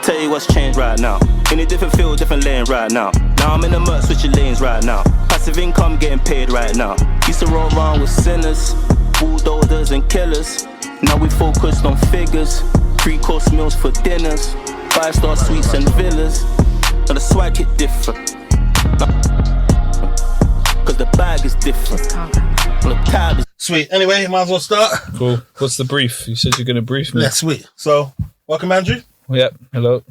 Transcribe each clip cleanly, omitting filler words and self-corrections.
Tell you what's changed right now. In a different field, different lane right now. Now I'm in the murk, switching lanes right now. Passive income getting paid right now. Used to roll around with sinners, bulldozers and killers. Now we focused on figures. 3-course meals for dinners. 5-star suites and villas. Now the swag hit different. Cause the bag is different. The tab is sweet. Anyway, might as well start. Cool. What's the brief? You said you're going to brief me. Yeah, sweet. So, welcome, Andrew. Yep. Hello.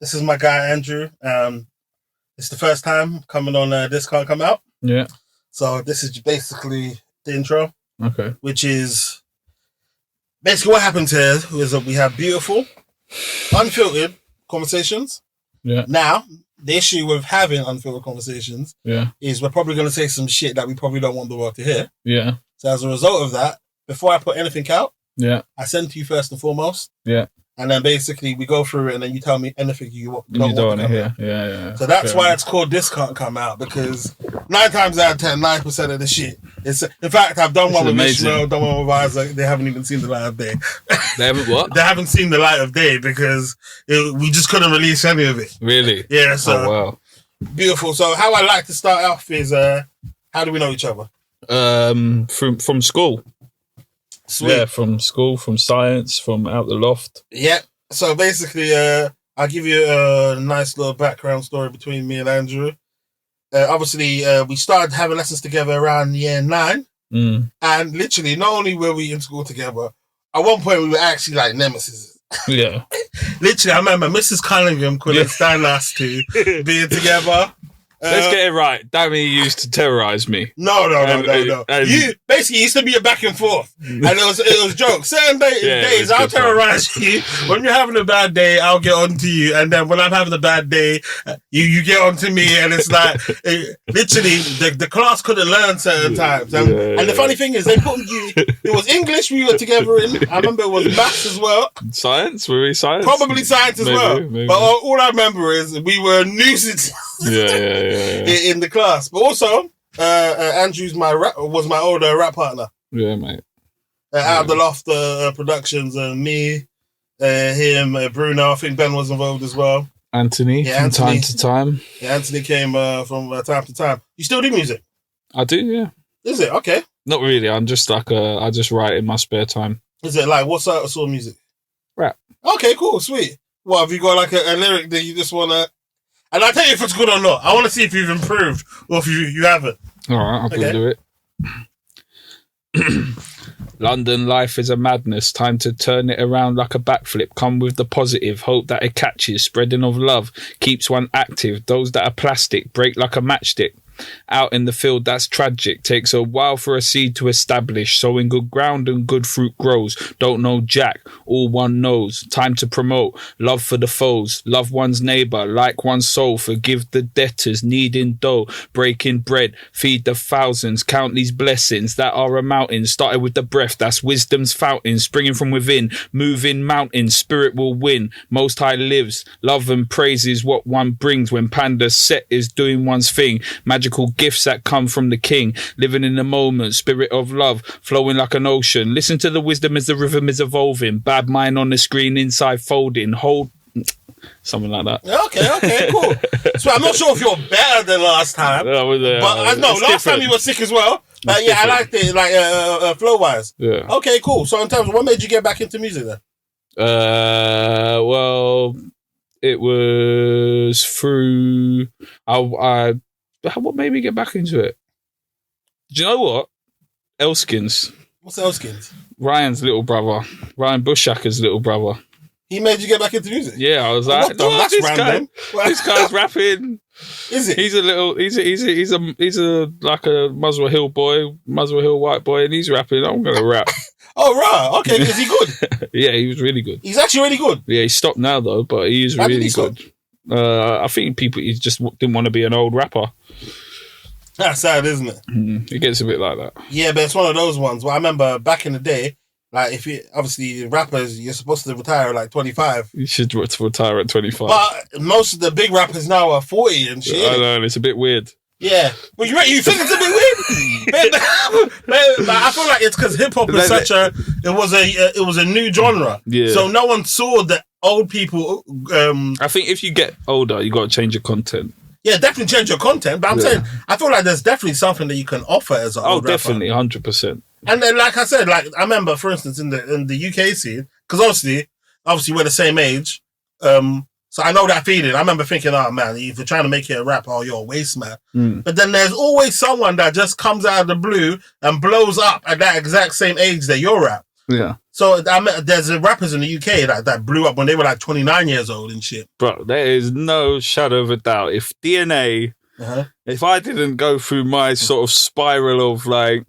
This is my guy, Andrew. It's the first time coming on This Can't Come Out. Yeah. So, this is basically the intro. Okay. Which is basically what happened here is that we have beautiful, unfiltered conversations. Yeah. Now, the issue with having unfiltered conversations is we're probably going to say some shit that we probably don't want the world to hear. Yeah. So as a result of that, before I put anything out, I send to you first and foremost. Yeah. And then basically we go through it and then you tell me anything you don't want to hear. Yeah. So that's why it's called This Can't Come Out, because 9 times out of 10, 9% of the shit. In fact, I've done one with Ishmael, done one with Isaac. They haven't even seen the light of day. They haven't what? They haven't seen the light of day because we just couldn't release any of it. Really? Yeah, so wow. Beautiful. So how I like to start off is how do we know each other? From school. Sweet. Yeah, from school, from science, from out the loft. Yeah. So basically, I'll give you a nice little background story between me and Andrew. Obviously, we started having lessons together around year 9. And literally, not only were we in school together, at one point we were actually like nemesis. Yeah. Literally, I remember Mrs. Cunningham couldn't stand us to being together. Let's get it right. That mean you used to terrorize me. No. You basically used to be a back and forth, and it was jokes. Certain days I'll terrorize you. When you're having a bad day, I'll get on to you, and then when I'm having a bad day, you get on to me, and it's like literally the class couldn't learn certain times. And the funny thing is, they put you. It was English we were together in. I remember it was maths as well. Science? Were we science? Probably science as well. Maybe. But all I remember is we were nuisances. In the class, but also Andrew's was my older rap partner. Yeah, mate. Out of the Loft Productions, me, him, Bruno. I think Ben was involved as well. Anthony, from time to time. Yeah, Anthony came from time to time. You still do music? I do, yeah. Is it okay? Not really. I'm just like I just write in my spare time. Is it like what sort of music? Rap. Okay, cool, sweet. What have you got? Like a lyric that you just wanna? And I'll tell you if it's good or not. I want to see if you've improved or if you haven't. All right, I'll do it. London life is a madness. Time to turn it around like a backflip. Come with the positive. Hope that it catches. Spreading of love keeps one active. Those that are plastic break like a matchstick. Out in the field, that's tragic. Takes a while for a seed to establish. Sowing good ground and good fruit grows. Don't know jack, all one knows. Time to promote love for the foes. Love one's neighbour, like one's soul. Forgive the debtors, kneading dough. Breaking bread, feed the thousands. Count these blessings that are a mountain. Started with the breath, that's wisdom's fountain. Springing from within, moving mountains. Spirit will win, Most High lives. Love and praise is what one brings. When Panda Set is doing one's thing. Magical gifts that come from the king, living in the moment, spirit of love flowing like an ocean. Listen to the wisdom as the rhythm is evolving. Bad mind on the screen, inside folding. Hold something like that. Okay, cool. So I'm not sure if you're better than last time, but I know last time you were sick as well. I liked it, like flow wise. Yeah. Okay, cool. So in terms of what made you get back into music then? Well, it was through what made me get back into it? Do you know what? Elskins. What's Elskins? Ryan's little brother. Ryan Bushacker's little brother. He made you get back into music? Yeah, I was like, this guy's rapping. Is it? He's a like a Muswell Hill boy, Muswell Hill white boy, and he's rapping. I'm gonna rap. Oh right, okay. Is he good? Yeah, he was really good. He's actually really good. Yeah, he stopped now though, but he is really good. I think he just didn't want to be an old rapper. That's sad, isn't it? It gets a bit like that. Yeah, but it's one of those ones. Well, I remember back in the day, like if you obviously rappers, you're supposed to retire at like 25. You should retire at 25. But most of the big rappers now are 40 and shit. I know, and it's a bit weird. Yeah. Well, you think it's a bit weird? but I feel like it's because hip hop is it was a new genre. Yeah. So no one saw the old people. I think if you get older, you got to change your content. Yeah, definitely change your content. But I'm saying, I feel like there's definitely something that you can offer as an old rapper. Definitely, 100%. And then, like I said, like I remember, for instance, in the UK scene, because obviously we're the same age. So I know that feeling. I remember thinking, oh man, if you're trying to make it a rap, oh, you're a waste man. But then there's always someone that just comes out of the blue and blows up at that exact same age that you're at. Yeah. So there's rappers in the UK that blew up when they were like 29 years old and shit. Bro, there is no shadow of a doubt. If DNA, if I didn't go through my sort of spiral of like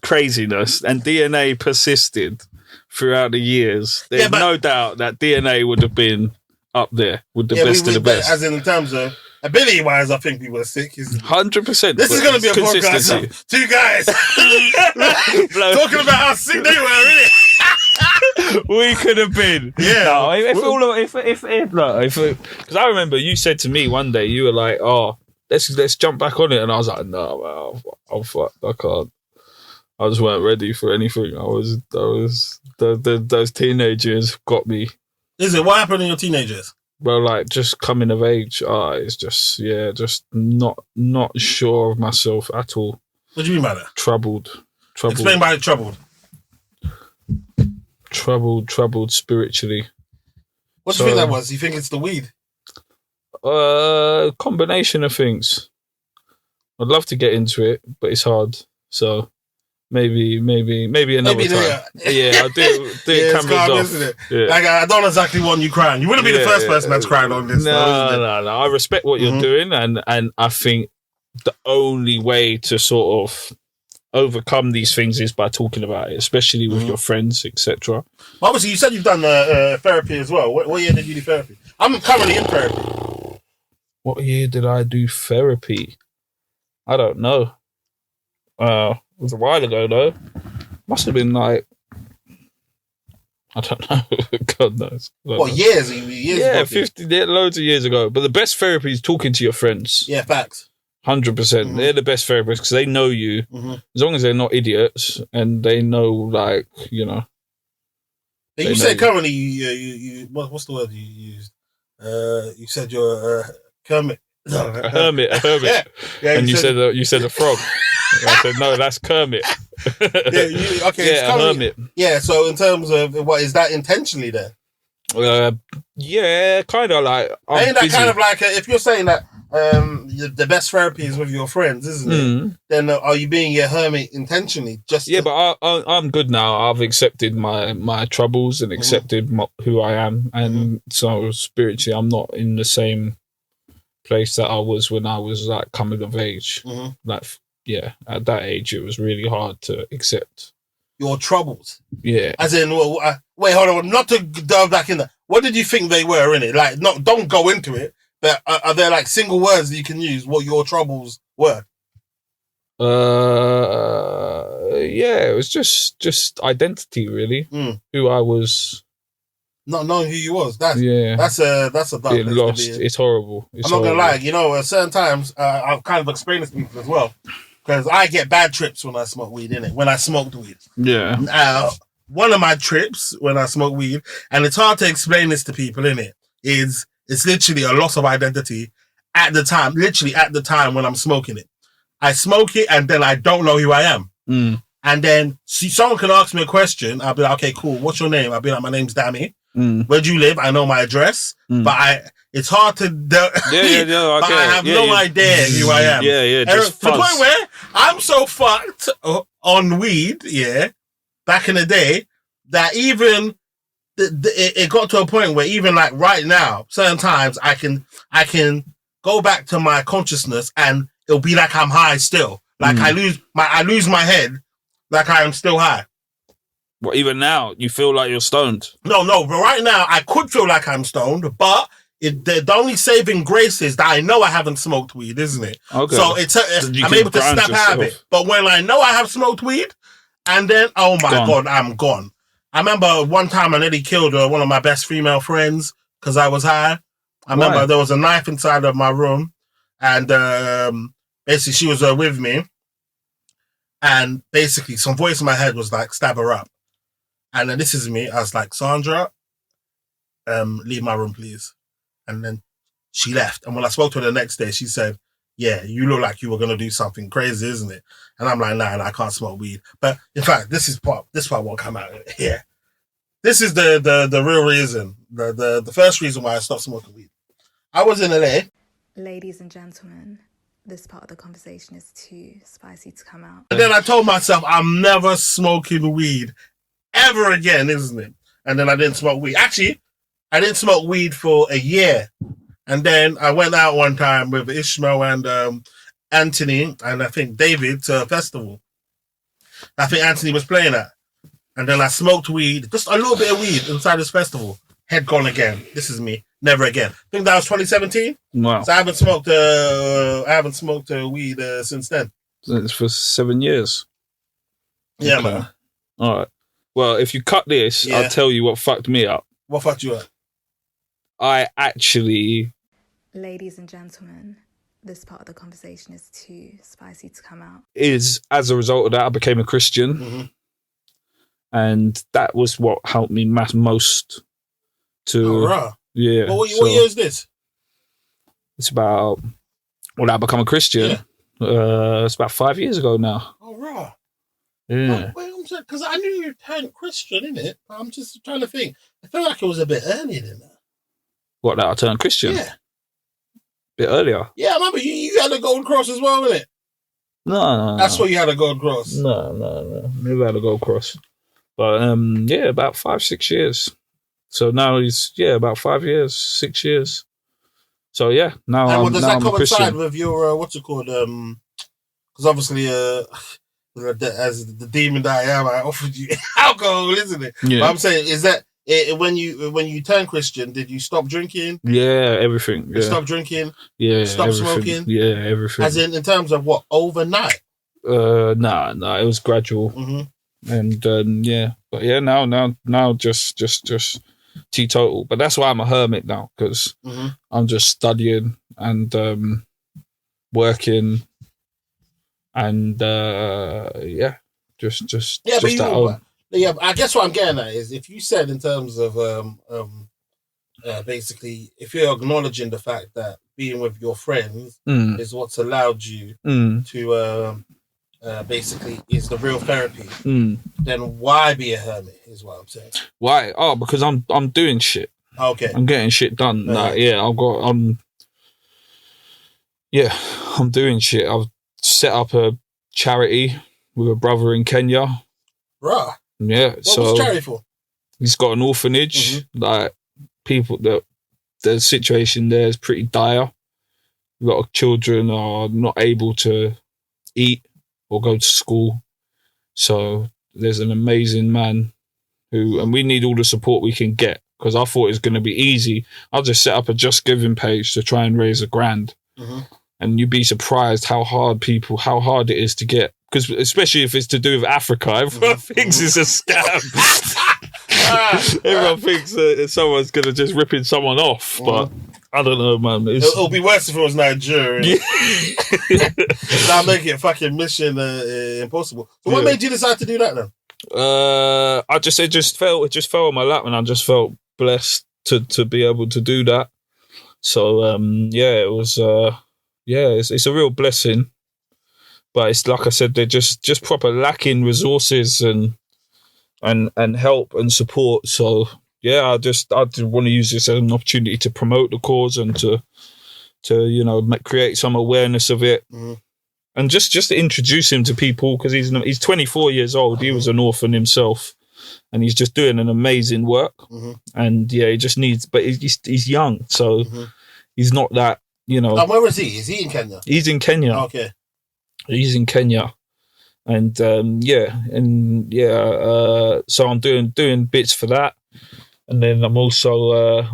craziness and DNA persisted throughout the years, there's no doubt that DNA would have been up there with the best of the best. As in terms of ability wise, I think people are sick. 100%. This is going to be a podcast of two guys talking about how sick they were, innit? We could have been. Yeah. No, because I remember you said to me one day, you were like, "Oh, let's jump back on it," and I was like, "No, man, I'm fucked. I can't. I just weren't ready for anything. Those teenagers got me." Is it? What happened in your teenagers? Well, like just coming of age, it's just not sure of myself at all. What do you mean by that? Troubled. Explain by troubled. Troubled spiritually. What do you think that was? You think it's the weed? Combination of things. I'd love to get into it, but it's hard. So maybe another time. Yeah, I'll do it cameras off. Isn't it? Yeah. Like, I don't exactly want you crying. You wouldn't be the first person that's crying on this. No. I respect what you're doing, and I think the only way to sort of overcome these things is by talking about it, especially with your friends, etc. Obviously, you said you've done therapy as well. What year did you do therapy? I'm currently in therapy. What year did I do therapy? I don't know. It was a while ago, though. Must have been like, I don't know. God knows. What, years? Yeah, 50, loads of years ago. But the best therapy is talking to your friends. Yeah, facts. 100%. They're the best therapists because they know you. As long as they're not idiots and they know, like, you know. But you said currently, you what's the word you used? You said you're a hermit. A hermit. Yeah, and you said a frog. I said, no, that's Kermit. It's a hermit. Yeah, so in terms of, what, is that intentionally there? Yeah, kind of like, ain't that busy. Kind of like, if you're saying that the best therapy is with your friends, isn't it? Then are you being a hermit intentionally? But I'm good now. I've accepted my troubles and accepted who I am. And so spiritually, I'm not in the same place that I was when I was like coming of age. Like, yeah, at that age, it was really hard to accept your troubles. Yeah, as in, wait, hold on, not to delve back in there. What did you think they were in it? Like, don't go into it. But are there like single words that you can use? What your troubles were? Yeah, it was just identity, really. Who I was. Not knowing who you was. That's a dark place lost. To be in. It's horrible. I'm not gonna lie. You know, at certain times, I've kind of explained this to people as well, because I get bad trips when I smoke weed. Innit? When I smoked weed. Yeah. One of my trips when I smoke weed, and it's hard to explain this to people. Innit? It's literally a loss of identity at the time. Literally at the time when I'm smoking it, I smoke it, and then I don't know who I am. And then someone can ask me a question. I'll be like, okay, cool. What's your name? I'll be like, my name's Dammy. Where do you live? I know my address, but it's hard to. I have no idea who I am. Yeah. To the point where I'm so fucked on weed, back in the day, that even it got to a point where even like right now, certain times I can go back to my consciousness and it'll be like I'm high still. Like I lose my head, like I am still high. Well, even now, you feel like you're stoned? No, but right now, I could feel like I'm stoned, but the only saving grace is that I know I haven't smoked weed, isn't it? Okay. So I'm able to snap out of it. But when I know I have smoked weed, and then, oh my God, I'm gone. I remember one time I nearly killed one of my best female friends because I was high. I remember there was a knife inside of my room, and basically she was with me, and basically some voice in my head was like, stab her up. And then this is me. I was like, Sandra, leave my room, please. And then she left. And when I spoke to her the next day, she said, yeah, you look like you were going to do something crazy, isn't it? And I'm like, nah, I can't smoke weed. But in fact, this part won't come out here. This is the real reason, the first reason why I stopped smoking weed. I was in LA. Ladies and gentlemen, this part of the conversation is too spicy to come out. And then I told myself, I'm never smoking weed ever again, isn't it? And then I didn't smoke weed. Actually, I didn't smoke weed for a year. And then I went out one time with Ishmael and Anthony and I think David to a festival. I think Anthony was playing at. And then I smoked weed, just a little bit of weed inside this festival. Head gone again. This is me. Never again. I think that was 2017. Wow. So I haven't smoked weed since then. It's for 7 years. Yeah, Okay. man. All right. Well, if you cut this, Yeah. I'll tell you what fucked me up. What fucked you up? I actually... Ladies and gentlemen, this part of the conversation is too spicy to come out. Is as a result of that, I became a Christian. Mm-hmm. And that was what helped me most to... Oh, right. Yeah. Well, what year is this? It's about... Well, I become a Christian. It's about 5 years ago now. Oh, right. Yeah. Wait, because I knew you turned Christian, innit? But I'm just trying to think. I feel like it was a bit earlier than that. What, that I turned Christian? Yeah. Bit earlier. Yeah, I remember you had a gold cross as well, innit? No. That's why you had a gold cross. No. Never had a gold cross. But yeah, about 5-6 years. So now he's about 5 years, 6 years. So yeah, now and does now that I'm a coincide Christian. with your what's it called? Because obviously, as the demon that I am, I offered you alcohol, isn't it? Yeah. But I'm saying, is that when you turn Christian, did you stop drinking? Yeah, everything. You Yeah. stop drinking? Yeah. Stop everything. smoking? Yeah, everything. As in terms of what, overnight? Nah, it was gradual. Mm-hmm. And yeah. But yeah, now just teetotal. But that's why I'm a hermit now, because Mm-hmm. I'm just studying and working and just But at home. yeah, I guess what I'm getting at is if you said in terms of basically if you're acknowledging the fact that being with your friends is what's allowed you to basically is the real therapy, then why be a hermit is what I'm saying. Why? Oh, because I'm doing shit. Okay. I'm getting shit done. Okay. I'm doing shit. I've set up a charity with a brother in Kenya. Right. Yeah. What was charity for? He's got an orphanage. Like people the situation there is pretty dire. A lot of children are not able to eat or go to school. So there's an amazing man and we need all the support we can get, because I thought it was going to be easy. I'll just set up a Just Giving page to try and raise $1,000. And you'd be surprised how hard it is to get, because especially if it's to do with Africa, everyone thinks it's a scam. Everyone thinks that someone's going to just ripping someone off, but I don't know, man. It'll be worse if it was Nigeria. That'll make it fucking mission impossible. So what made you decide to do that then? It just fell on my lap, and I just felt blessed to be able to do that. So it was it's a real blessing. But it's like I said, they're just proper lacking resources and help and support. So yeah, I just want to use this as an opportunity to promote the cause and to create some awareness of it. And just to introduce him to people, because he's 24 years old. He was an orphan himself, and he's just doing an amazing work. And yeah, he just needs, but he's young, so he's not that, And where is he? Is he in Kenya? He's in Kenya. Okay. He's in Kenya, and so I'm doing bits for that, and then I'm also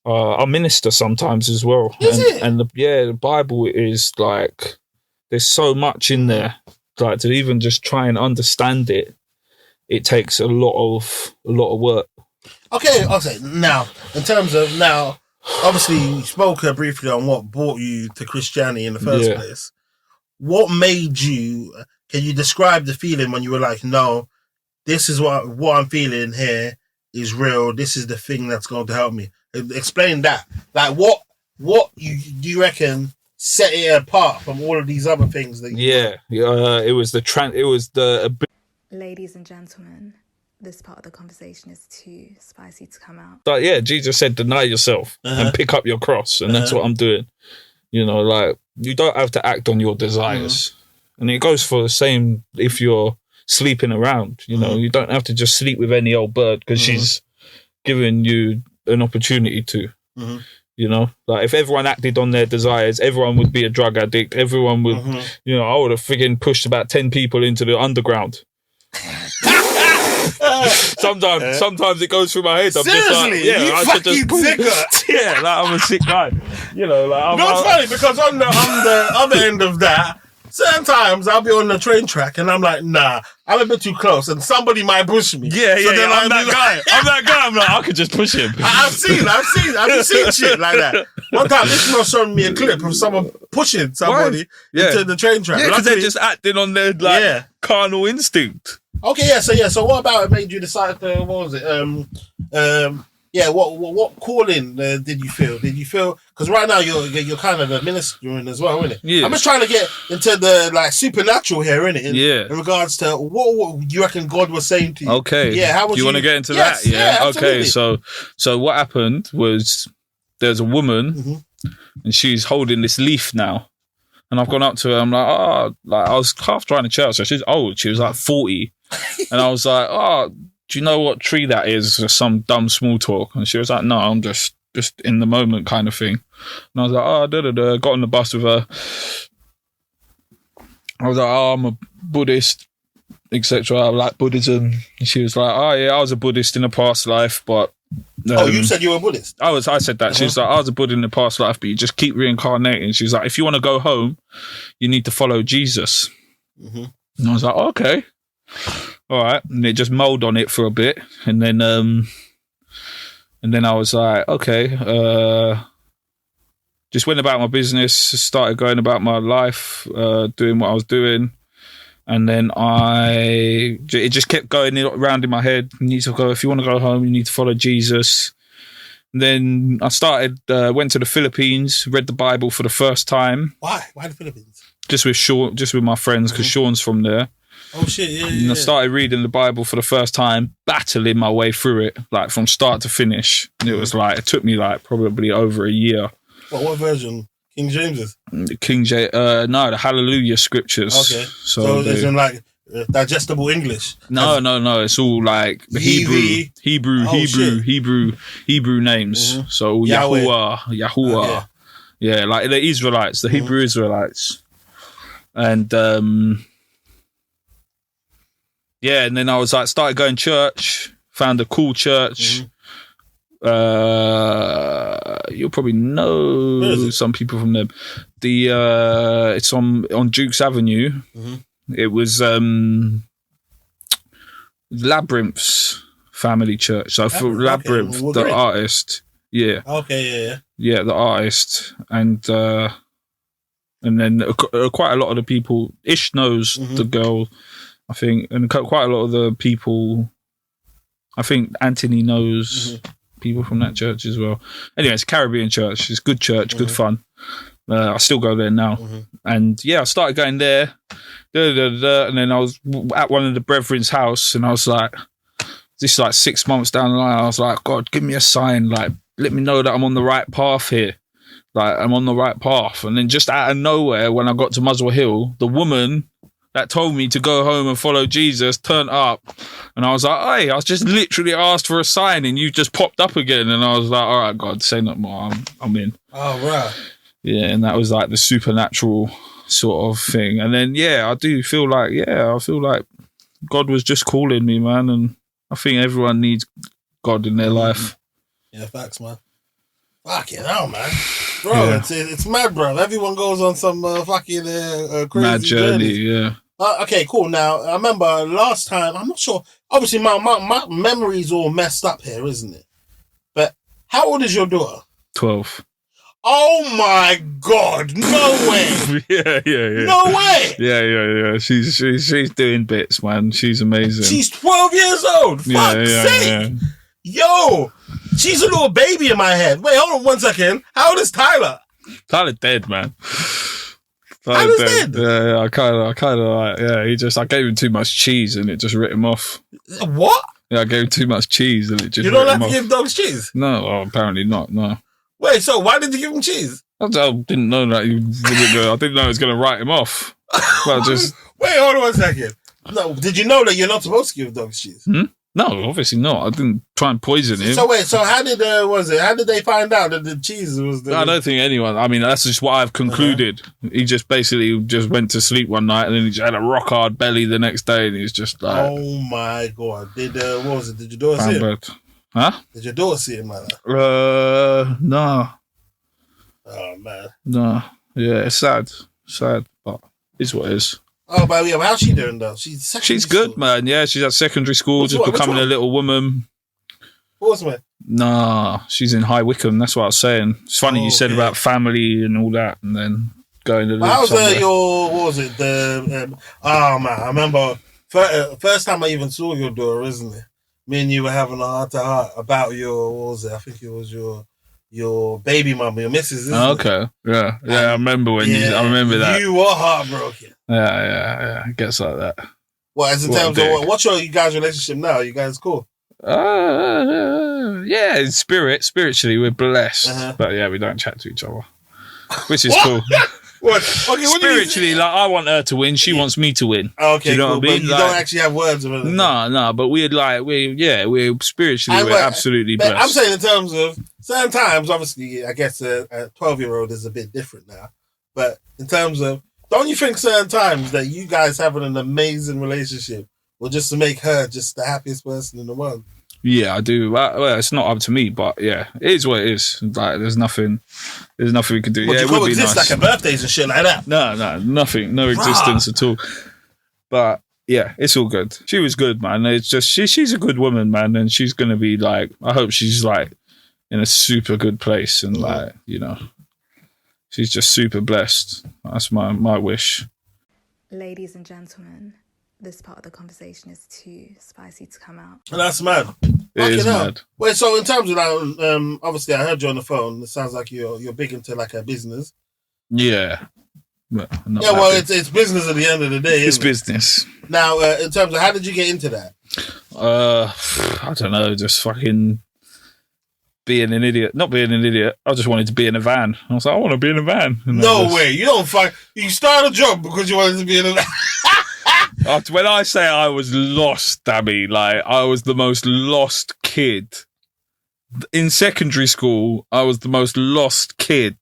I minister sometimes as well. And the Bible is like, there's so much in there, like to even just try and understand it takes a lot of work. Okay. Now, in terms of obviously you spoke briefly on what brought you to Christianity in the first place. What made you? Can you describe the feeling when you were like, no, this is what I'm feeling here, is real. This is the thing that's going to help me. Explain that. Like, what do you reckon set it apart from all of these other things that it was the Ladies and gentlemen, this part of the conversation is too spicy to come out. But yeah, Jesus said, deny yourself and pick up your cross. And that's what I'm doing. You know, like, you don't have to act on your desires. And it goes for the same if you're sleeping around. You know, you don't have to just sleep with any old bird because she's giving you an opportunity to. You know, like, if everyone acted on their desires, everyone would be a drug addict. Everyone would, you know, I would have friggin' pushed about 10 people into the underground. Sometimes it goes through my head. I'm Seriously? just like, you I should fucking just yeah, like, I'm a sick guy. You know, like, it's funny because on the other end of that, certain times I'll be on the train track and I'm like, nah, I'm a bit too close and somebody might push me. I'm that guy. I'm like, I could just push him. I've seen shit like that. One time, this was showing me a clip of someone pushing somebody into the train track. Yeah, because they're just acting on their carnal instinct. Okay, so what about it made you decide to, what was it? What calling did you feel? Did you feel, because right now you're kind of ministering as well, isn't it? Yeah. I'm just trying to get into the like supernatural here, innit? In regards to what you reckon God was saying to you. Okay. Yeah. How would you want to get into that? Yeah. Okay. So what happened was there's a woman and she's holding this leaf now. And I've gone up to her, I'm like, I was half trying to church her. She's old. She was like 40. And I was like, do you know what tree that is? Just some dumb small talk. And she was like, no, I'm just in the moment kind of thing. And I was like, got on the bus with her. I was like, I'm a Buddhist, etc. I like Buddhism. And she was like, I was a Buddhist in a past life, but you said you were a Buddhist? I said that. She was like, I was a Buddhist in the past life, but you just keep reincarnating. She was like, if you want to go home, you need to follow Jesus. And I was like, okay. All right. And it just mulled on it for a bit. And then I was like, okay. Just went about my business, started going about my life, doing what I was doing. And then it just kept going around in my head. You need to go, if you want to go home, you need to follow Jesus. And then I went to the Philippines, read the Bible for the first time. Why? Why the Philippines? Just with my friends, because Sean's from there. Oh shit, yeah. And I started reading the Bible for the first time, battling my way through it, like from start to finish. And it was like, it took me like probably over a year. What version? King James's? No, the Hallelujah scriptures. Okay. So it's in like digestible English? No. It's all like Hebrew names. So Yahuwah. Okay. Yeah, like the Israelites, the Hebrew Israelites. And and then I was like, started going church, found a cool church. You'll probably know some people from them. It's on Duke's Avenue. It was Labyrinth's family church. So for Labyrinth, the artist. Yeah. Okay. Yeah, the artist, and then quite a lot of the people. Ish knows the girl, I think, and quite a lot of the people. I think Anthony knows people from that church as well. Anyway, it's a Caribbean church. It's good church, good fun. I still go there now. And yeah, I started going there. And then I was at one of the brethren's house, and I was like, this is like 6 months down the line. I was like, God, give me a sign. Like, let me know that I'm on the right path here. Like, I'm on the right path. And then just out of nowhere, when I got to Muswell Hill, the woman that told me to go home and follow Jesus turned up. And I was like, hey, I was just literally asked for a sign and you just popped up again. And I was like, all right, God, say no more. I'm in. Oh, right. Yeah, and that was like the supernatural sort of thing. And then, I feel like God was just calling me, man. And I think everyone needs God in their life. Yeah, facts, man. Fucking hell, man. Bro, it's mad, bro. Everyone goes on some fucking crazy mad journey, yeah. Okay, cool. Now, I remember last time, I'm not sure. Obviously, my memory's all messed up here, isn't it? But how old is your daughter? 12. Oh my God! No way! Yeah. No way! Yeah. She's doing bits, man. She's amazing. She's 12 years old. Fuck's sake! Yo, she's a little baby in my head. Wait, hold on 1 second. How old is Tyler? Tyler dead, man. Tyler's dead? Yeah, I kind of like, I gave him too much cheese and it just writ him off. What? Yeah, I gave him too much cheese and it just You don't have to give dogs cheese? No, apparently not, no. Wait, so why did you give him cheese? I didn't know that I didn't know it was going to write him off. Well, just... Wait, hold on 1 second. No, did you know that you're not supposed to give dogs cheese? No, obviously not. I didn't try and poison him. So wait, so how did how did they find out that the cheese was the... I don't think anyone. I mean, that's just what I've concluded. He just basically went to sleep one night and then he just had a rock hard belly the next day and he's just like... Oh my God. Did your daughter see him? Huh? Did your daughter see him like that? No. Oh man. No. Yeah, it's sad. Sad, but it's what it is. Oh, but yeah, how's she doing though? She's good, man. Yeah, she's at secondary school, becoming a little woman. What's man? Nah, she's in High Wycombe. That's what I was saying. It's funny you said about family and all that, and then going to. How's your? What was it? The oh man, I remember first time I even saw your daughter, isn't it? Me and you were having a heart to heart about your. What was it? I think it was your baby mama, your missus. Isn't it? Yeah. I remember when I remember that. You were heartbroken. Yeah. It gets like that. Well, as in terms of what's you guys' relationship now? You guys cool? Yeah, spiritually we're blessed, but yeah, we don't chat to each other, which is cool. What? Okay, spiritually, like I want her to win, she wants me to win. Okay, you know cool, what I mean? But you don't actually have words of it. No, but we're spiritually we're absolutely blessed. I'm saying in terms of certain times, obviously, I guess a 12-year-old is a bit different now, but in terms of, don't you think certain times that you guys having an amazing relationship will just to make her just the happiest person in the world? Yeah, I do. Well, it's not up to me, but yeah, it is what it is. Like, there's nothing we can do. It would be nice. Like a birthdays and shit like that. No, nothing, no existence at all. But yeah, it's all good. She was good, man. It's just she's a good woman, man, and she's gonna be like. I hope she's like in a super good place, and like she's just super blessed. That's my wish. Ladies and gentlemen, this part of the conversation is too spicy to come out. That's mad. It is mad. Wait, so in terms of that, obviously I heard you on the phone. It sounds like you're big into like a business. Yeah. Well, it's business at the end of the day. It's business. Now, in terms of how did you get into that? I don't know. Just fucking being an idiot. Not being an idiot. I just wanted to be in a van. I was like, I want to be in a van. And no way. You don't you start a job because you wanted to be in a van. When I say I was lost, Dabby, like I was the most lost kid. In secondary school, I was the most lost kid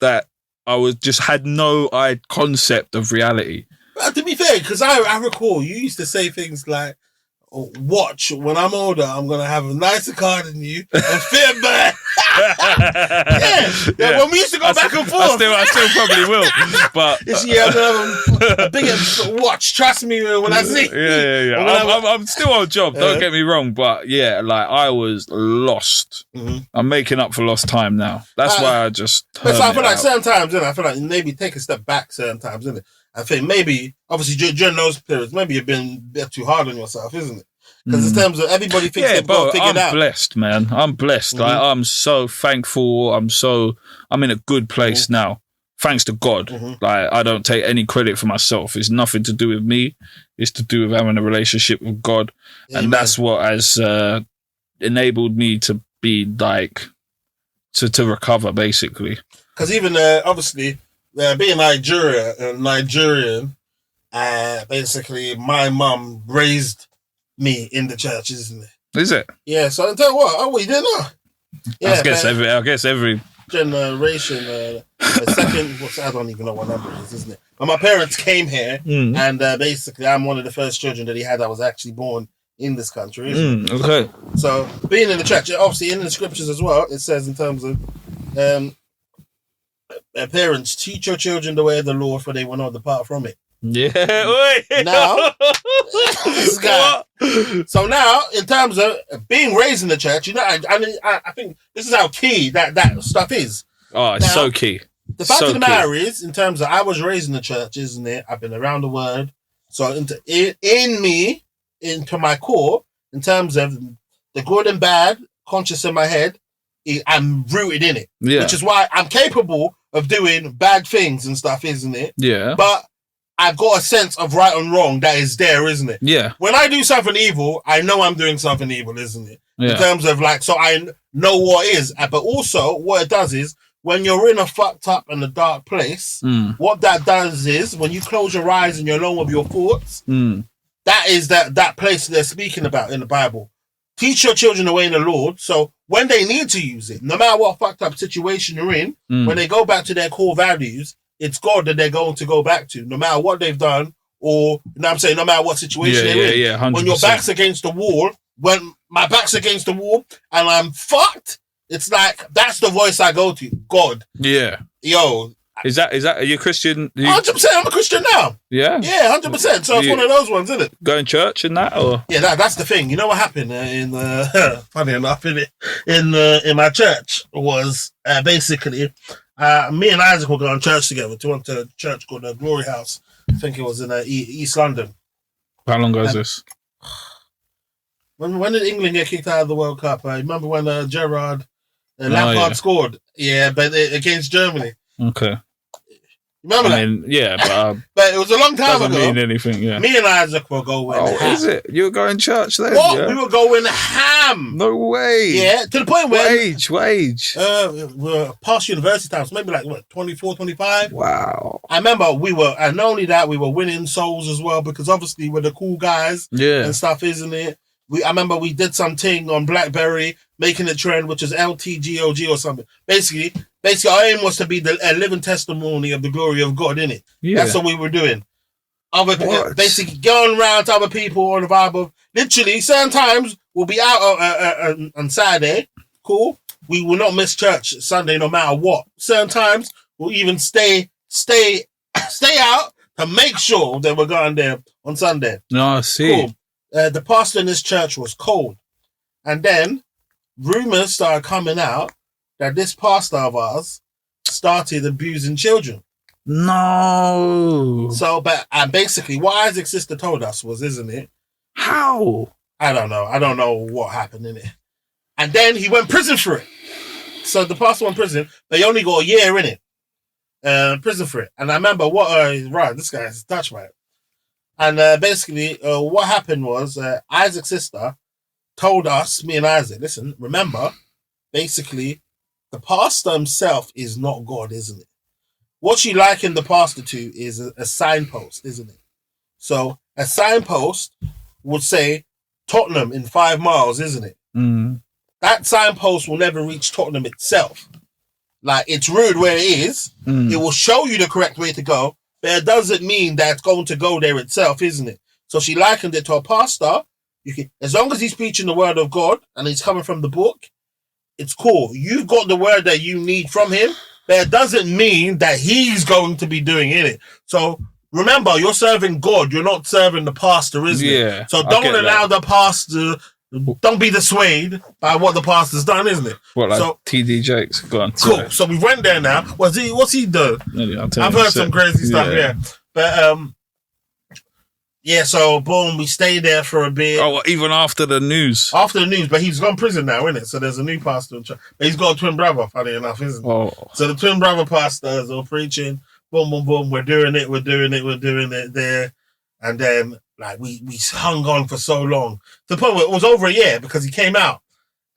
that had no concept of reality. But to be fair, because I recall you used to say things like, watch, when I'm older, I'm going to have a nicer car than you and fit better. yeah. When we used to go back and forth. I still probably will. But I'm going to have a bigger watch, trust me when I see. Yeah. I'm still on job, don't get me wrong, but yeah, like I was lost. Mm-hmm. I'm making up for lost time now. That's why I just But so I feel like certain times, I feel like maybe take a step back certain times, isn't it? I think maybe, obviously, during those periods, maybe you've been a bit too hard on yourself, isn't it? Because in terms of everybody thinks they've got to figure it out. I'm blessed, man. I'm blessed. Mm-hmm. Like, I'm so thankful. I'm in a good place now, thanks to God. Mm-hmm. Like, I don't take any credit for myself. It's nothing to do with me. It's to do with having a relationship with God. Amen. And that's what has enabled me to be like, to recover, basically. Because even, obviously... being Nigerian, basically, my mum raised me in the church, isn't it? Is it? Yeah. So I tell you what, we didn't know. Yeah, I guess every generation, second. I don't even know what number it is, isn't it? But my parents came here, and basically, I'm one of the first children that he had that was actually born in this country. Isn't it? Okay. So being in the church, obviously in the scriptures as well, it says in terms of. Parents, teach your children the way of the Lord, for they will not depart from it. Yeah. Now, this guy. So now, in terms of being raised in the church, I think this is how key that stuff is. Oh, it's so key. The fact of the matter is, in terms of I was raised in the church, isn't it? I've been around the word. So into my core, in terms of the good and bad, conscious in my head, I'm rooted in it. Yeah. Which is why I'm capable of doing bad things and stuff, isn't it? Yeah. But I've got a sense of right and wrong that is there, isn't it? Yeah. When I do something evil, I know I'm doing something evil, isn't it? Yeah. In terms of like, so I know what is. But also, what it does is, when you're in a fucked up and a dark place, what that does is, when you close your eyes and you're alone with your thoughts, that is that place they're speaking about in the Bible. Teach your children the way in the Lord, so when they need to use it, no matter what fucked up situation you're in, when they go back to their core values, it's God that they're going to go back to, no matter what they've done, or, you know what I'm saying, no matter what situation they're in. Yeah, 100%. When your back's against the wall, when my back's against the wall and I'm fucked, it's like, that's the voice I go to. God. Yeah. Yo. Is that, are you Christian? 100%, I'm a Christian now. Yeah? Yeah, 100%. So it's one of those ones, isn't it? Going to church and that, or? Yeah, that's the thing. You know what happened funny enough, in my church was basically, me and Isaac were going to church together. We went to a church called the Glory House. I think it was in East London. How long ago is this? When did England get kicked out of the World Cup? I remember when Gerrard Lampard scored. Yeah, but against Germany. Okay. Remember that? But it was a long time ago. Doesn't mean anything, yeah. Me and Isaac were going ham. Is it? You were going to church then? What? Yeah? We were going ham. No way. Yeah, to the point where... What age? We're past university times, maybe like, 24, 25? Wow. I remember we were, and not only that, we were winning souls as well, because obviously we're the cool guys and stuff, isn't it? I remember we did something on BlackBerry, making a trend, which is LTGOG or something. Basically, our aim was to be a living testimony of the glory of God, innit? Yeah. That's what we were doing. Basically, going around to other people on the vibe of, literally, certain times we'll be out on Saturday, cool. We will not miss church Sunday no matter what. Certain times we'll even stay out to make sure that we're going there on Sunday. No, I see. Cool. The pastor in this church was cold. And then rumors started coming out that this pastor of ours started abusing children. No. So, and basically what Isaac's sister told us was, isn't it? How? I don't know. I don't know what happened in it. And then he went prison for it. So the pastor went prison, but he only got a year in it. Prison for it. And I remember right, this guy is Dutch, right? And basically, what happened was Isaac's sister told us, me and Isaac, listen, remember, basically, the pastor himself is not God, isn't it? What she likened the pastor to is a signpost, isn't it? So a signpost would say Tottenham in 5 miles, isn't it? Mm. That signpost will never reach Tottenham itself. Like, it's rude where it is. It will show you the correct way to go, but it doesn't mean that it's going to go there itself, isn't it? So she likened it to a pastor. As long as he's preaching the word of God and he's coming from the book, it's cool. You've got the word that you need from him, but it doesn't mean that he's going to be doing it. So remember, you're serving God. You're not serving the pastor, isn't it? So don't allow the pastor... Don't be dissuaded by what the pastor's done, isn't it? What, like so, TD Jakes? Go on. Cool. Sorry. So we went there now. What's he done? I've heard some crazy stuff, yeah. But so boom, we stayed there for a bit. Oh, even after the news? After the news, but he's gone to prison now, isn't it? So there's a new pastor in church. But he's got a twin brother, funny enough, isn't it? Oh. So the twin brother pastors are preaching, boom, boom, boom, we're doing it there. And then like we hung on for so long to the point where it was over a year because he came out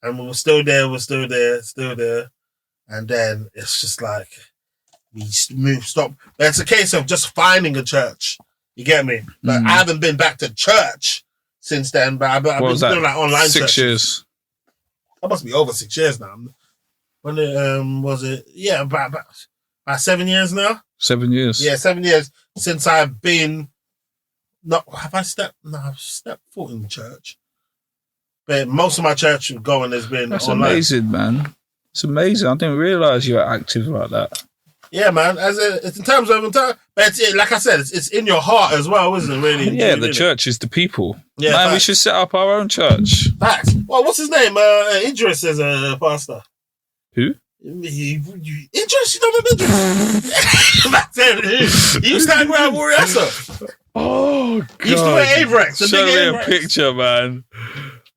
and we were still there. And then it's just like we stop. But it's a case of just finding a church. You get me? But I haven't been back to church since then. But I've been doing like online 6 church. years. That must be over 6 years now. When was it? Yeah, about 7 years now. 7 years. Yeah, 7 years since I've been. I've stepped foot in church. But most of my church going has been That's online. amazing, man. It's amazing. I didn't realise you were active like that. Yeah, man. It's in terms of, but like I said, it's in your heart as well, isn't it? Really? Yeah, the church is the people. Yeah, man, facts. we should set up our own church. Facts. Well, what's his name? Idris is a pastor. Who? Idris, you know Idris? He used to hang around Warrior. Oh, God. He used to wear Avrex. Show me a picture, man.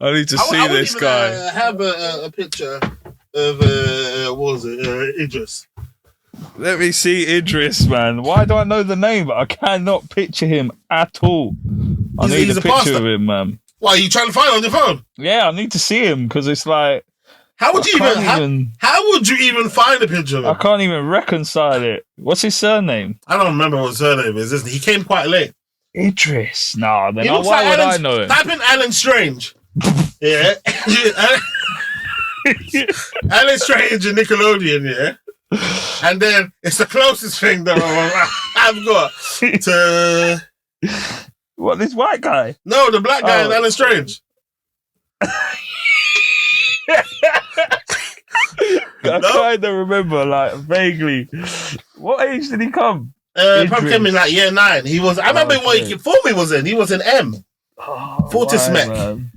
I need to see I this even, guy. Have a picture of what was it? Idris. Let me see Idris, man. Why do I know the name, but I cannot picture him at all? I need he's a a picture pastor. of him, man. Why are you trying to find it on your phone? Yeah, I need to see him because it's like How would you even how would you even find a picture of him? I can't even reconcile it. What's his surname? I don't remember what his surname is. He came quite late. Idris. Nah, then He looks why like would Alan, I know him? Type in Alan Strange. Yeah. Alan Strange and Nickelodeon, yeah. And then it's the closest thing that I've got to. What, this white guy? No, the black guy Oh. is Alan Strange. I kind of remember, like, vaguely. What age did he come? Probably came in like year 9. He was. I remember what he before me was in. He was in M. Fortismec.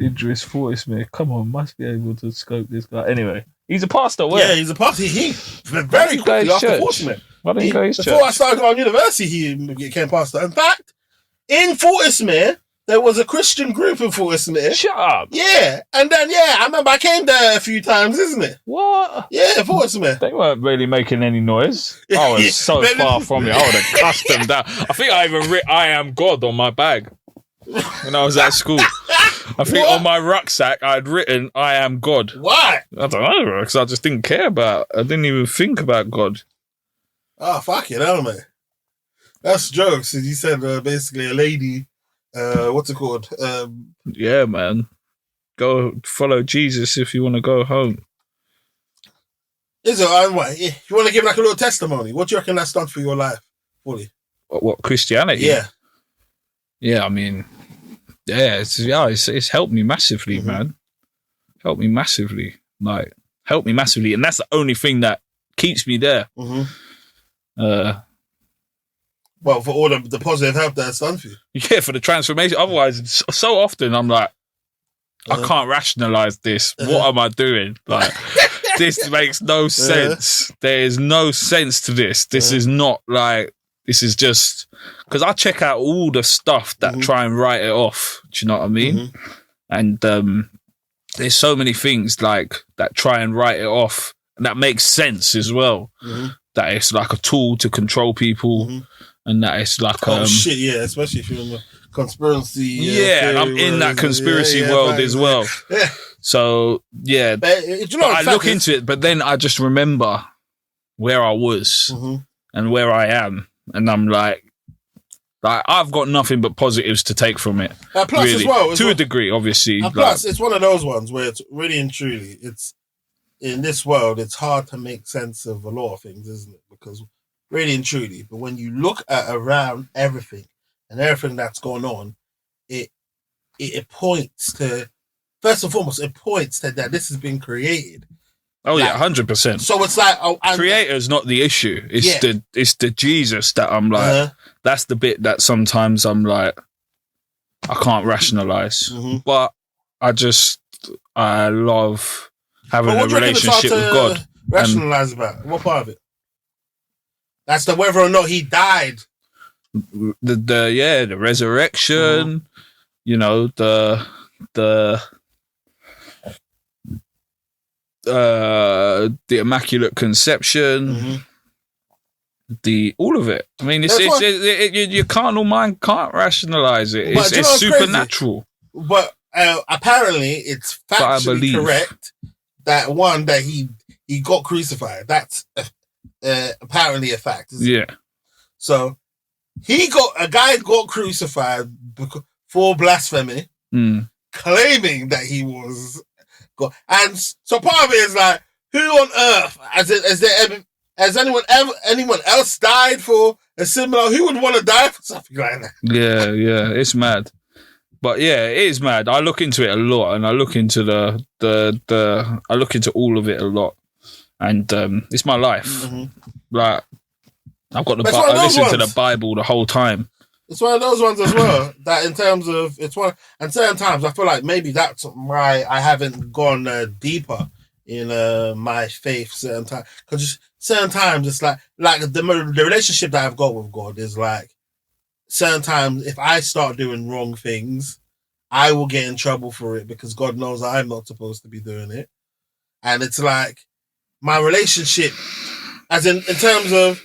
Idris Fortismec. Come on, must be able to scope this guy. Anyway, he's a pastor. Where? Yeah, he's a pastor. He very quickly after Fortismec. Why didn't he go to his church? Before I started going to university, he became pastor. In fact, in Fortismere, there was a Christian group in Fortismere. Shut up. Yeah, and then I remember I came there a few times, isn't it? What? Yeah, Fortismere. They weren't really making any noise. I was so far from it. I would have cussed them down. I think I even writ "I am God" on my bag when I was at school. I think on my rucksack I'd written "I am God." Why? I don't know, because I just didn't care about. I didn't even think about God. Oh, fuck it, hell, man. That's jokes. You said basically a lady. What's it called? Yeah, man. Go follow Jesus if you want to go home. Is it? If you want to give like a little testimony, what do you reckon that's done for your life, fully? What Christianity? Yeah. Yeah, I mean, it's helped me massively, man. Helped me massively, and that's the only thing that keeps me there. Well, for all the positive help that it's done for you. Yeah, for the transformation. Otherwise, so often I'm like, I can't rationalize this. What am I doing? Like, this makes no sense. There is no sense to this. This is not like, this is just, because I check out all the stuff that try and write it off. Do you know what I mean? And there's so many things like that try and write it off, and that makes sense as well. That it's like a tool to control people. And that it's like shit, yeah, especially if you're in the conspiracy. And I'm in that conspiracy world as well. Yeah. So yeah, but I look into it, but then I just remember where I was and where I am, and I'm like I've got nothing but positives to take from it. Plus, really. as well, To a degree, obviously. And plus, it's one of those ones where it's really and truly, it's in this world, it's hard to make sense of a lot of things, isn't it? Because really and truly, but when you look at around everything and everything that's going on, it points to, first and foremost, it points to that this has been created. Oh yeah, 100%. So it's like creator's not the issue. It's the Jesus that I'm like. That's the bit that sometimes I'm like, I can't rationalize. But I love having a relationship with God. Rationalize about what part of it? That's the whether or not he died. The resurrection. You know, the Immaculate Conception. All of it. I mean, your carnal mind can't rationalize it. It's supernatural. Crazy? But apparently, it's factually correct that he got crucified. That's apparently a fact. Yeah. So a guy got crucified for blasphemy, claiming that he was God. And so part of it is like, who on earth has anyone else died for a similar? Who would want to die for something like that? Yeah, it's mad. But yeah, it is mad. I look into it a lot, and I look into I look into all of it a lot, and it's my life. Like, I've got I listen to the Bible the whole time. It's one of those ones as well that in terms of and certain times I feel like maybe that's why I haven't gone deeper in my faith certain times, because certain times it's like the relationship that I've got with God is like certain times if I start doing wrong things, I will get in trouble for it because God knows I'm not supposed to be doing it. And it's like my relationship, as in terms of,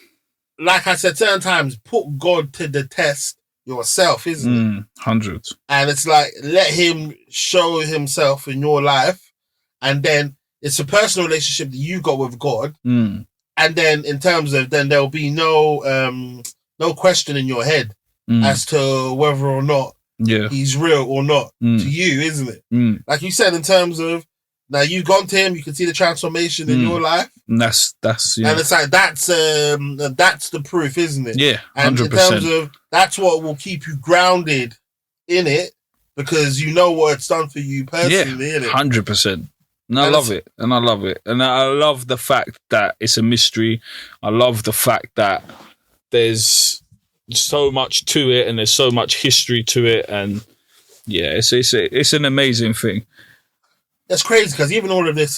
like I said, certain times, put God to the test yourself, isn't it? 100. And it's like, let him show himself in your life. And then it's a personal relationship that you got with God. And then in terms of, then there'll be no question in your head as to whether or not he's real or not to you, isn't it? Like you said, in terms of, now you've gone to him, you can see the transformation in your life. And that's and it's like, that's the proof, isn't it? Yeah, 100%. And in terms of, that's what will keep you grounded in it, because you know what it's done for you personally, innit? 100%. And I love it. And I love it. And I love the fact that it's a mystery. I love the fact that there's so much to it and there's so much history to it. And yeah, it's an amazing thing. It's crazy because even all of this,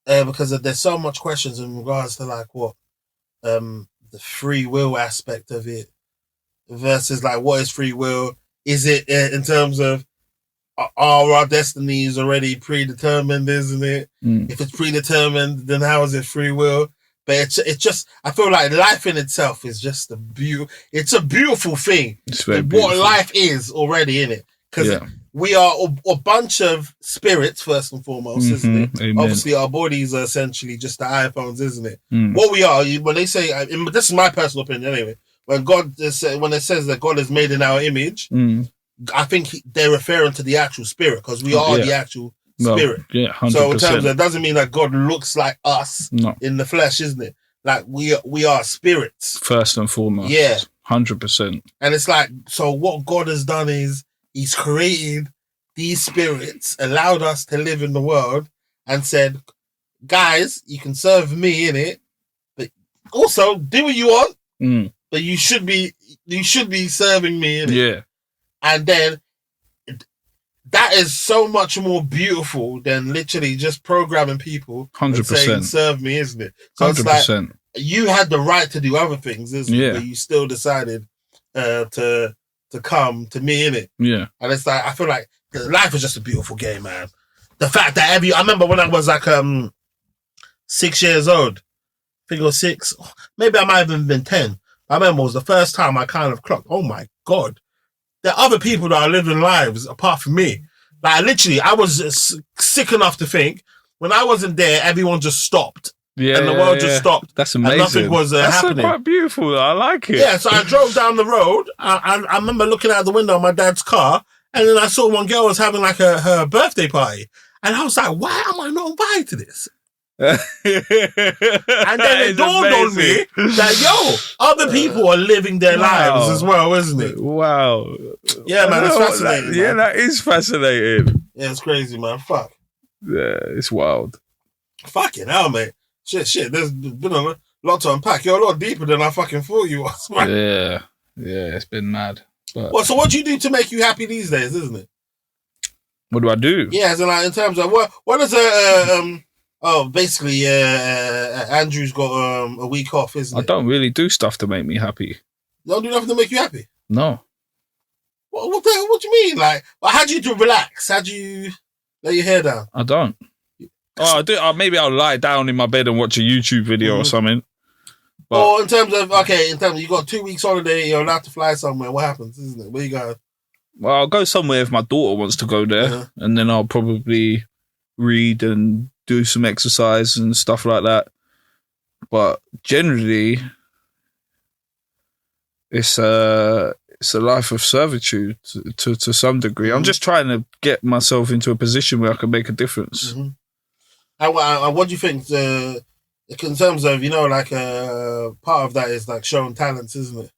because there's so much questions in regards to like what the free will aspect of it versus like what is free will? Is it in terms of are our destinies already predetermined, isn't it? If it's predetermined, then how is it free will? But it's just, I feel like life in itself is just it's a beautiful thing. It's very what beautiful. Life is already in it. Because we are a bunch of spirits, first and foremost, isn't it? Amen. Obviously, our bodies are essentially just the iPhones, isn't it? What we are, when they say, this is my personal opinion anyway, when it says that God is made in our image, I think they're referring to the actual spirit, because we are the actual spirit. 100%. So in terms of, it doesn't mean that God looks like us in the flesh, isn't it? Like we are spirits. First and foremost. Yeah. 100%. And it's like, so what God has done is he's created these spirits, allowed us to live in the world, and said, guys, you can serve me in it, but also do what you want, but you should be serving me in it. Yeah. And then that is so much more beautiful than literally just programming people 100%. and saying, serve me, isn't it? So 100%. it's like, you had the right to do other things, isn't it? But you still decided to come to me, innit? Yeah. And it's like, I feel like life is just a beautiful game, man. The fact that I remember when I was like 6 years old, I think it was 6, maybe I might have even been 10. I remember it was the first time I kind of clocked, oh my God, there are other people that are living lives apart from me. Like literally, I was sick enough to think when I wasn't there, everyone just stopped. Yeah, and the world just stopped. That's amazing. And nothing was happening. That's quite beautiful. I like it. Yeah, so I drove down the road. I remember looking out the window of my dad's car, and then I saw one girl was having like her birthday party. And I was like, why am I not invited to this? And then it dawned on me that, other people are living their lives as well, isn't it? Wow. Yeah, man, it's fascinating. Yeah, that is fascinating. Yeah, it's crazy, man. Fuck. Yeah, it's wild. Fucking hell, mate. Shit. There's been a lot to unpack. You're a lot deeper than I fucking thought you was, man. Yeah, it's been mad. But Well, so what do you do to make you happy these days, isn't it? what do I do? Yeah, so like in terms of what is basically Andrew's got a week off, isn't it? I don't really do stuff to make me happy. You don't do nothing to make you happy? No. What do you mean? Like, how do you do relax? How do you lay your hair down? I don't. Oh, I do. Maybe I'll lie down in my bed and watch a YouTube video or something. But Or in terms of you got 2 weeks holiday, you're allowed to fly somewhere. What happens, isn't it? Where you go? well, I'll go somewhere if my daughter wants to go there, and then I'll probably read and do some exercise and stuff like that. But generally, it's a life of servitude to some degree. I'm just trying to get myself into a position where I can make a difference. Mm-hmm. And what do you think? In terms of part of that is like showing talents, isn't it?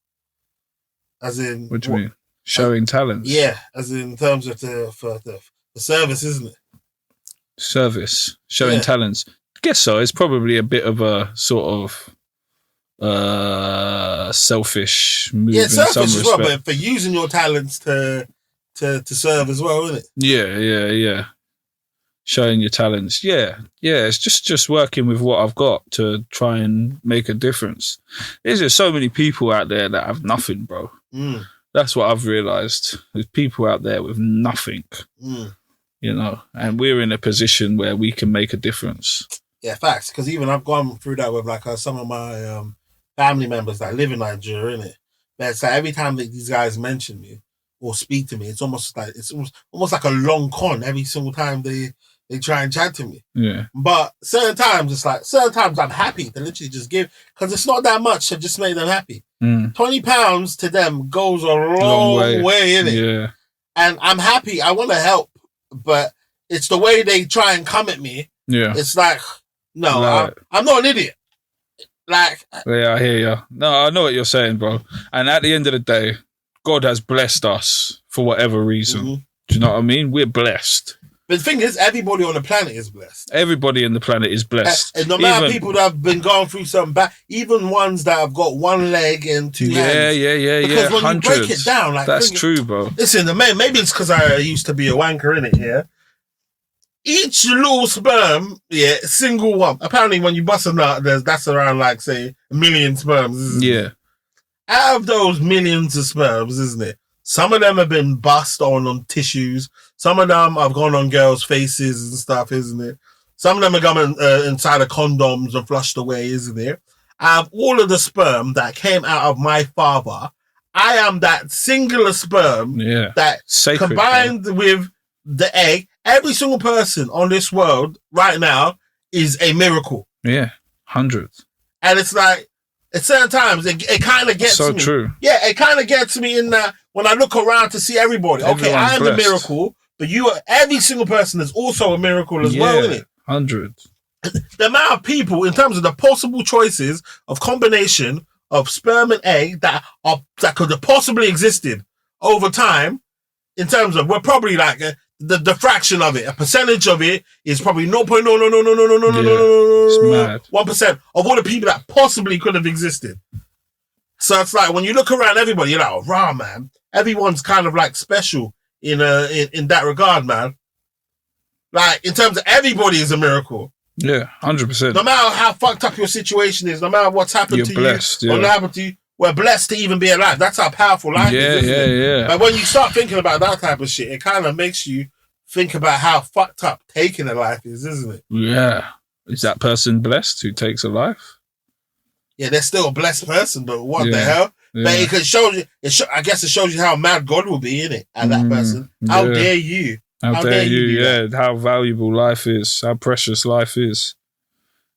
As in, What do you mean? Showing talents? Yeah, as in terms of the service, isn't it? Service, showing talents. I guess so. It's probably a bit of a sort of selfish move in some selfish as well, respect. but for using your talents to serve as well, isn't it? Yeah. Showing your talents. Yeah. It's just working with what I've got to try and make a difference. There's just so many people out there that have nothing, bro. That's what I've realised. There's people out there with nothing, you know, and we're in a position where we can make a difference. Yeah, facts. Because even I've gone through that with like some of my family members that live in Nigeria, innit? But it's like every time that these guys mention me or speak to me, it's almost like a long con every single time they try and chat to me. Yeah. But certain times I'm happy to literally just give, because it's not that much to just make them happy. £20 to them goes a long way, innit? Yeah. And I'm happy. I want to help, but it's the way they try and come at me. Yeah. It's like, no, right. I'm not an idiot. Like, yeah, I hear you. No, I know what you're saying, bro. And at the end of the day, God has blessed us for whatever reason. Do you know what I mean? We're blessed. But the thing is, everybody on the planet is blessed. Everybody on the planet is blessed. And no matter people that have been going through something bad, even ones that have got one leg and two hands. Yeah. Because when you break it down, like, that's true, bro. Listen, maybe it's because I used to be a wanker, innit, yeah? Each little sperm, single one. Apparently, when you bust a nut, that's around, like, say, 1 million sperms, isn't it? Out of those millions of sperms, isn't it? Some of them have been bust on tissues. Some of them have gone on girls' faces and stuff, isn't it? Some of them have gone inside of condoms and flushed away, isn't it? Out of all of the sperm that came out of my father, I am that singular sperm that sacred, combined with the egg. Every single person on this world right now is a miracle. Yeah, hundreds. And it's like, at certain times, it kind of gets me. So true. Yeah, it kind of gets me in that when I look around to see everybody. Okay, I am the miracle, but every single person is also a miracle as well, isn't it? Hundreds. The amount of people, in terms of the possible choices of combination of sperm and egg that could have possibly existed over time, in terms of, we're probably like the fraction of it, a percentage of it is probably 1% of all the people that possibly could have existed. So it's like when you look around everybody, you're like, oh, rah, man. Everyone's kind of like special in that regard, man. Like in terms of everybody is a miracle. Yeah, 100%. No matter how fucked up your situation is, no matter what's happened to blessed, you, or what happened to you, we're blessed to even be alive. That's how powerful life is. Yeah. But when you start thinking about that type of shit, it kind of makes you think about how fucked up taking a life is, isn't it? Yeah. Is that person blessed who takes a life? Yeah, they're still a blessed person, but what the hell? Yeah. But it could show you. I guess it shows you how mad God will be, innit? At that person. How dare you? How dare you? Yeah. How valuable life is. How precious life is.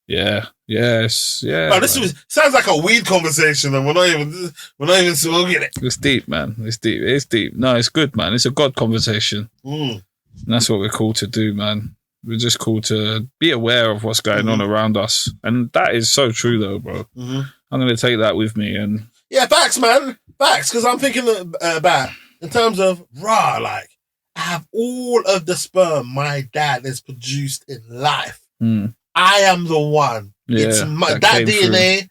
Yeah. Yes. Yeah. Oh, sounds like a weed conversation, and we're not even smoking it. It's deep, man. It's deep. No, it's good, man. It's a God conversation. And that's what we're called to do, man. We're just called to be aware of what's going on around us, and that is so true, though, bro. I'm gonna take that with me, and facts, man, facts. Because I'm thinking about in terms of like I have all of the sperm my dad has produced in life. I am the one. It's that DNA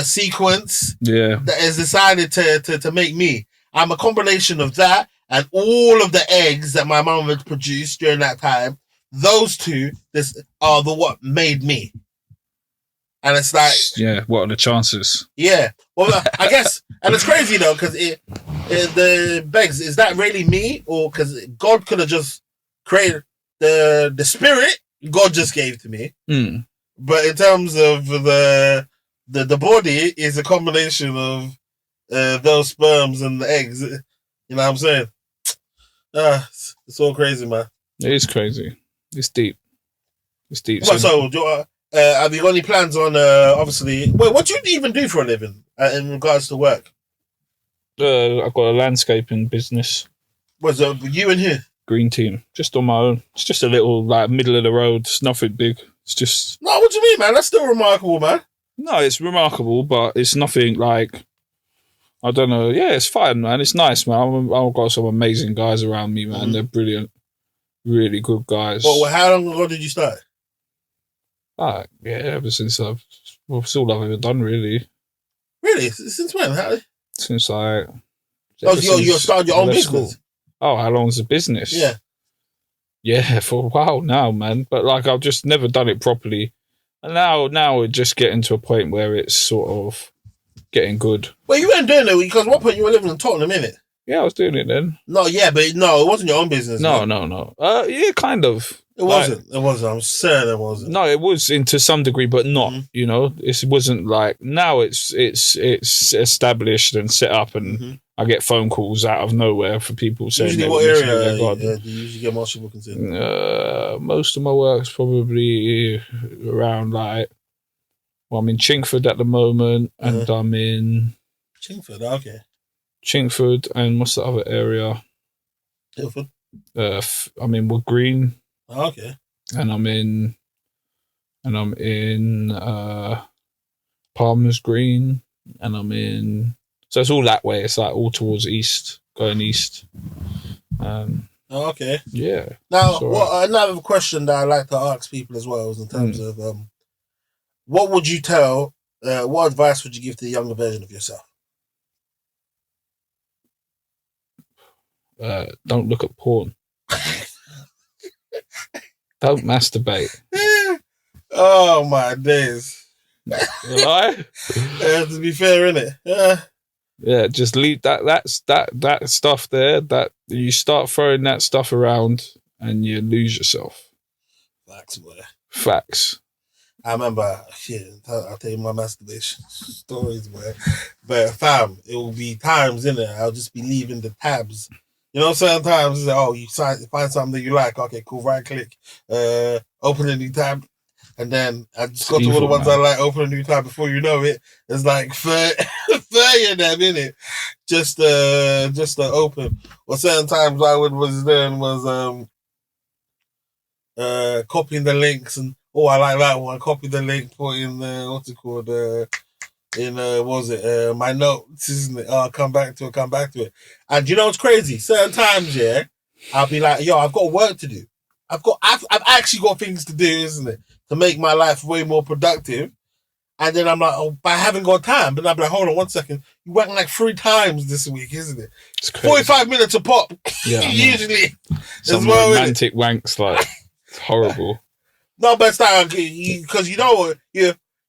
sequence that has decided to make me. I'm a combination of that and all of the eggs that my mom had produced during that time. Those two are what made me. And it's like... Yeah, what are the chances? Yeah. Well, I guess... And it's crazy, though, because it begs, is that really me? Or because God could have just created the spirit God just gave to me. But in terms of the body is a combination of those sperms and the eggs. You know what I'm saying? It's all crazy, man. It is crazy. It's deep. Well, so have you got any plans on, obviously... Well, what do you even do for a living in regards to work? I've got a landscaping business. What's you and who? Green team. Just on my own. It's just a little, like, middle of the road. It's nothing big. It's just... No, what do you mean, man? That's still remarkable, man. No, it's remarkable, but it's nothing like... I don't know. Yeah, it's fine, man. It's nice, man. I've got some amazing guys around me, man. They're brilliant. Really good guys. Well, how long ago did you start? Ever since it's all I've ever done, really. Really? Since when? Since like... you started your own business? School. Oh, how long's the business? Yeah. Yeah, for a while now, man. But like, I've just never done it properly. And now we're just getting to a point where it's sort of getting good. Well, you weren't doing it because at one point you were living in Tottenham, innit? Yeah, I was doing it then. No, yeah, but no, it wasn't your own business. No. Yeah, kind of. It wasn't. It wasn't. I'm certain it wasn't. No, it was to some degree, but not. You know, it wasn't like now. It's established and set up, and I get phone calls out of nowhere for people saying. Usually, what area do you usually get most people considered? Most of my work's probably around like. Well, I'm in Chingford at the moment, and I'm in Chingford. Okay. Chingford, and what's the other area? Ilford. I'm in Wood Green. Oh, okay. And I'm in Palmer's Green, and I'm in. So it's all that way. It's like all towards east, going east. Okay. Yeah. Now, another question that I like to ask people as well is in terms of what would you tell? What advice would you give to the younger version of yourself? Don't look at porn. Don't masturbate. Oh my days! Right? To be fair, innit? Yeah, just leave that stuff there. That you start throwing that stuff around, and you lose yourself. Facts, boy. Facts. I remember, I'll tell you my masturbation stories, boy. But fam, it will be times in it. I'll just be leaving the tabs. You know, sometimes it's like, you find something that you like. Okay, cool. Right click, open a new tab, and then I just go to all the ones I like. Open a new tab. Before you know it, there's like 30 of them in it. Just to open. Or certain times I was copying the links and I like that one. Copy the link, put in what's it called? My notes, isn't it? I'll come back to it. And you know what's crazy? Certain times, I'll be like, I've got work to do. I've actually got things to do, isn't it? To make my life way more productive. And then I'm like, but I haven't got time. But I'll be like, hold on 1 second. You went like 3 times this week, isn't it? It's crazy. 45 minutes a pop. Yeah, usually. Some romantic wanks, like, it's horrible. No, but it's like, because you know,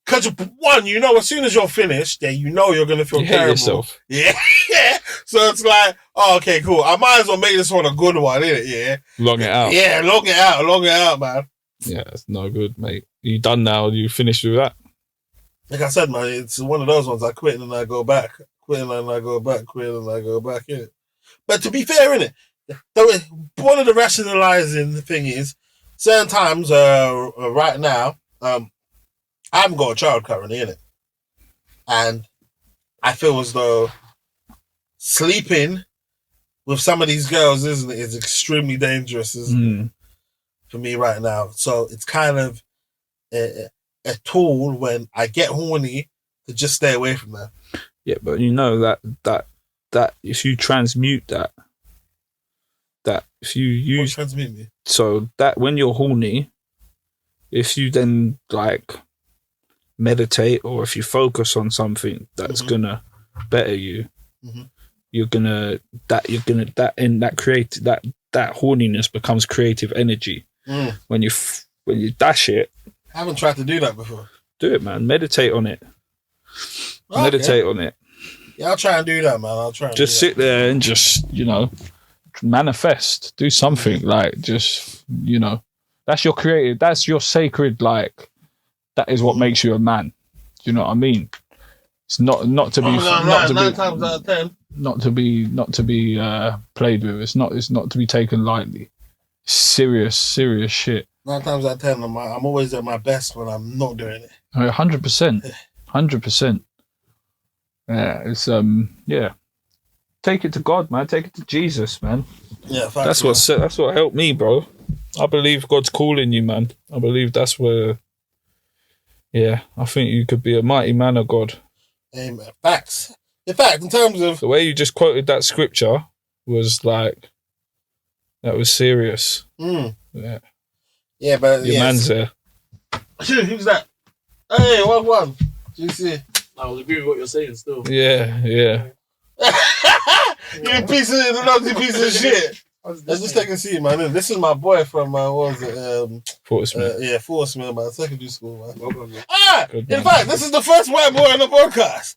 because one, you know, as soon as you're finished, you know you're going to feel terrible. Yourself. Yeah. So it's like, okay, cool. I might as well make this one a good one, innit? Yeah. Long it out. Yeah, long it out, man. Yeah, it's no good, mate. You done now? You finished with that? Like I said, man, it's one of those ones. I quit and then I go back. Quit and then I go back. Quit and then I go back, innit? But to be fair, innit? One of the rationalizing thing is, certain times, right now, I haven't got a child currently, innit? And I feel as though sleeping with some of these girls, isn't it, is extremely dangerous, isn't it? For me right now. So it's kind of a tool when I get horny to just stay away from that. Yeah, but you know that if you transmute that if you use transmute me? So that when you're horny, if you then like meditate or if you focus on something that's gonna better you, you're gonna that horniness becomes creative energy. When you dash it. I haven't tried to do that before. Do it, man. Meditate on it. Okay. Meditate on it. Yeah, I'll try and do that, man. I'll try and just sit there and just, manifest. Do something. Like, just, that's your creative, that's your sacred, like, that is what makes you a man. Do you know what I mean? It's not to be... 9 times out of 10. Not to be played with. It's not to be taken lightly. Serious shit. 9 times out of 10, I'm always at my best when I'm not doing it. 100%. 100%. Yeah, it's take it to God, man. Take it to Jesus, man. Yeah, that's what helped me, bro. I believe God's calling you, man. I believe that's where. Yeah, I think you could be a mighty man of God. Amen. Facts. In fact, in terms of the way you just quoted that scripture was like, that was serious. Yeah. Yeah, but your man's there. Who's that? Hey, one. GC. I was agreeing with what you're saying still. Yeah. You piece of shit. Let's just take a seat, man. This is my boy from Fortesmith. Fortesmith, man. Secondary school, man. Welcome, man. In fact, this is the first white boy on the podcast.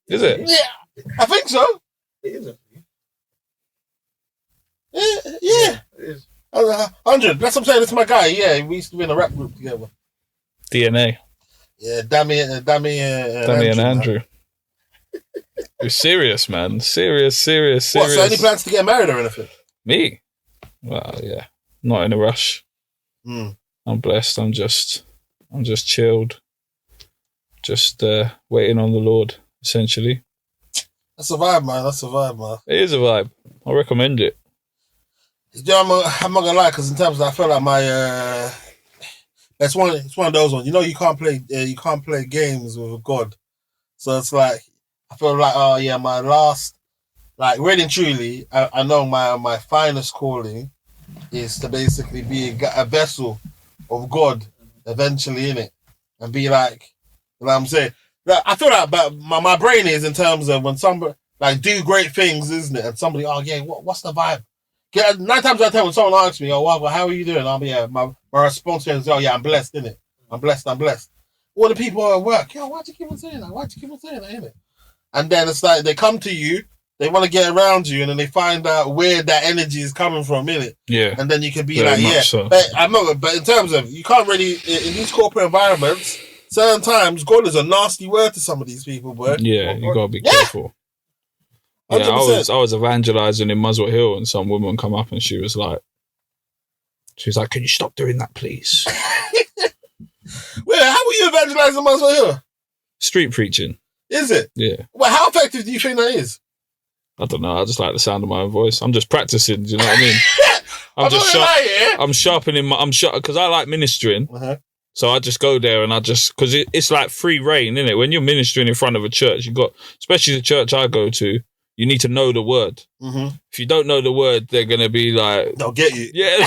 Is it? Yeah, I think so. It is. Yeah. It is. 100. That's what I'm saying. This is my guy. Yeah, we used to be in a rap group together. DNA. Yeah, Dammy and Andrew. You're serious, man. Serious. What, so any plans to get married or anything? Me? Well, yeah. Not in a rush. Mm. I'm blessed. I'm just chilled. Just waiting on the Lord, essentially. That's a vibe, man. It is a vibe. I recommend it. You know, I'm not gonna lie, because in terms of, I feel like my it's one of those ones. You know, you can't play games with God. So it's like I feel like, oh yeah, my last, like, really and truly, I know my finest calling is to basically be a vessel of God eventually, in it, and be like, you know what I'm saying? Like, I feel like, but my brain is in terms of when somebody like do great things, isn't it? And somebody, oh yeah, what's the vibe? 9 times out of 10 when someone asks me, oh, well, how are you doing? I'll be, my response is, oh yeah, I'm blessed, innit? I'm blessed. All the people at work, yo, why'd you keep on saying that? Innit? And then it's like, they come to you, they want to get around you, and then they find out where that energy is coming from, innit? Yeah. And then you can be Very like, yeah. so. But in terms of, you can't really, in these corporate environments, certain times, God is a nasty word to some of these people, boy. Yeah, you gotta be careful. Yeah, 100%. I was evangelizing in Muswell Hill, and some woman come up and she was like, "Can you stop doing that, please?" Well, how were you evangelizing Muswell Hill? Street preaching. Is it? Yeah. Well, how effective do you think that is? I don't know. I just like the sound of my own voice. I'm just practicing. Do you know what I mean? I'm sharpening because I like ministering. Uh-huh. So I just go there and because it's like free reign, isn't it? When you're ministering in front of a church, especially the church I go to, you need to know the word. Mm-hmm. If you don't know the word, they're going to be like... They'll get you. Yeah,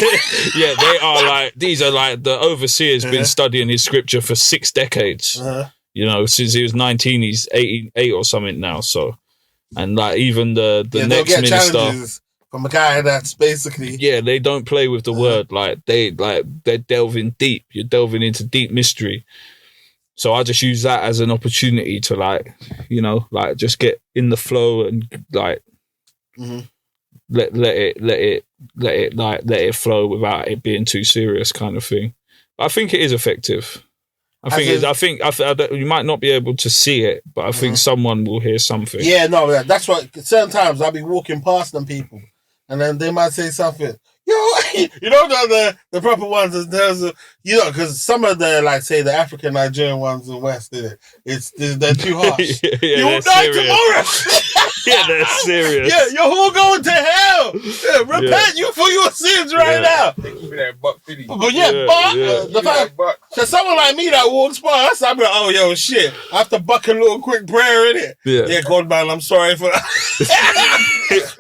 yeah, they are like... These are like... The overseer's been studying his scripture for 6 decades. You know, since he was 19, he's 88 or something now, so... And like even the next minister... From a guy that's basically... Yeah, they don't play with the word. They're delving deep. You're delving into deep mystery. So I just use that as an opportunity to just get in the flow and let it flow without it being too serious, kind of thing. I think it is effective. I think you might not be able to see it, but I think someone will hear something. Yeah, no, that's what. Certain times I'll be walking past them people, and then they might say something. You know the proper ones in terms of, because some of the, like, say, the African Nigerian ones in West, they're too harsh. You will die tomorrow. Yeah, they're serious. Yeah, you're all going to hell. Yeah, repent you for your sins right now. So someone like me that walks past, I'm like, oh, yo, shit. I have to buck a little quick prayer in it. Yeah, God, man, I'm sorry for that.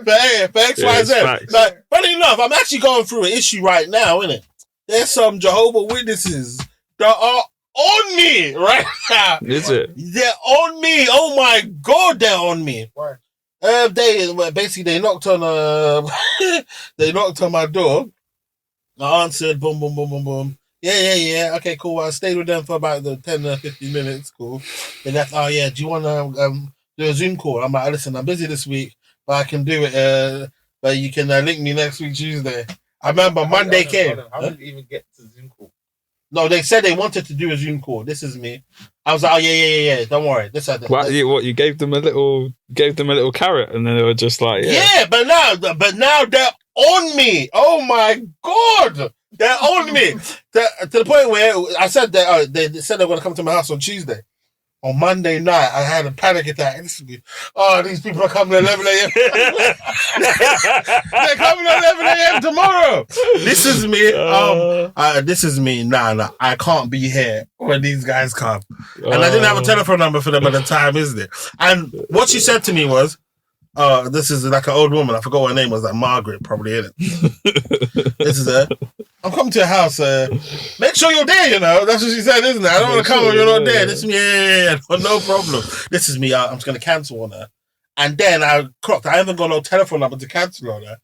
But hey, for X, Y, Z. Like, funny enough, I'm actually going through an issue right now, innit? There's some Jehovah's Witnesses that are on me right now. Is it? They're on me. Oh my God, they're on me. Why? They knocked on they knocked on my door. I answered, boom, boom, boom, boom, boom. Yeah. Okay, cool. I stayed with them for about 10 or 15 minutes. Cool. They left. Oh yeah, do you want to do a Zoom call? I'm like, listen, I'm busy this week, but I can do it. But you can link me next week Tuesday. I remember Monday came. How did you even get to Zoom call? No, they said they wanted to do a Zoom call. This is me. I was like, oh yeah. Don't worry. What you gave them a little carrot, and then they were just like, yeah. But now they're on me. Oh my God, they're on me to the point where I said that they said they're going to come to my house on Tuesday. On Monday night, I had a panic attack. These people are coming at 11 a.m. They're coming at 11 a.m. tomorrow. This is me. This is me. Nah, I can't be here when these guys come. And I didn't have a telephone number for them at the time, isn't it? And what she said to me was, this is like an old woman. I forgot what her name was, like Margaret, probably, innit? This is her. I'm coming to your house. Make sure you're there, That's what she said, isn't it? I don't want to come when you're not there. This is me. Yeah. No problem. This is me. I'm just going to cancel on her. And then I clocked. I haven't got no telephone number to cancel on her.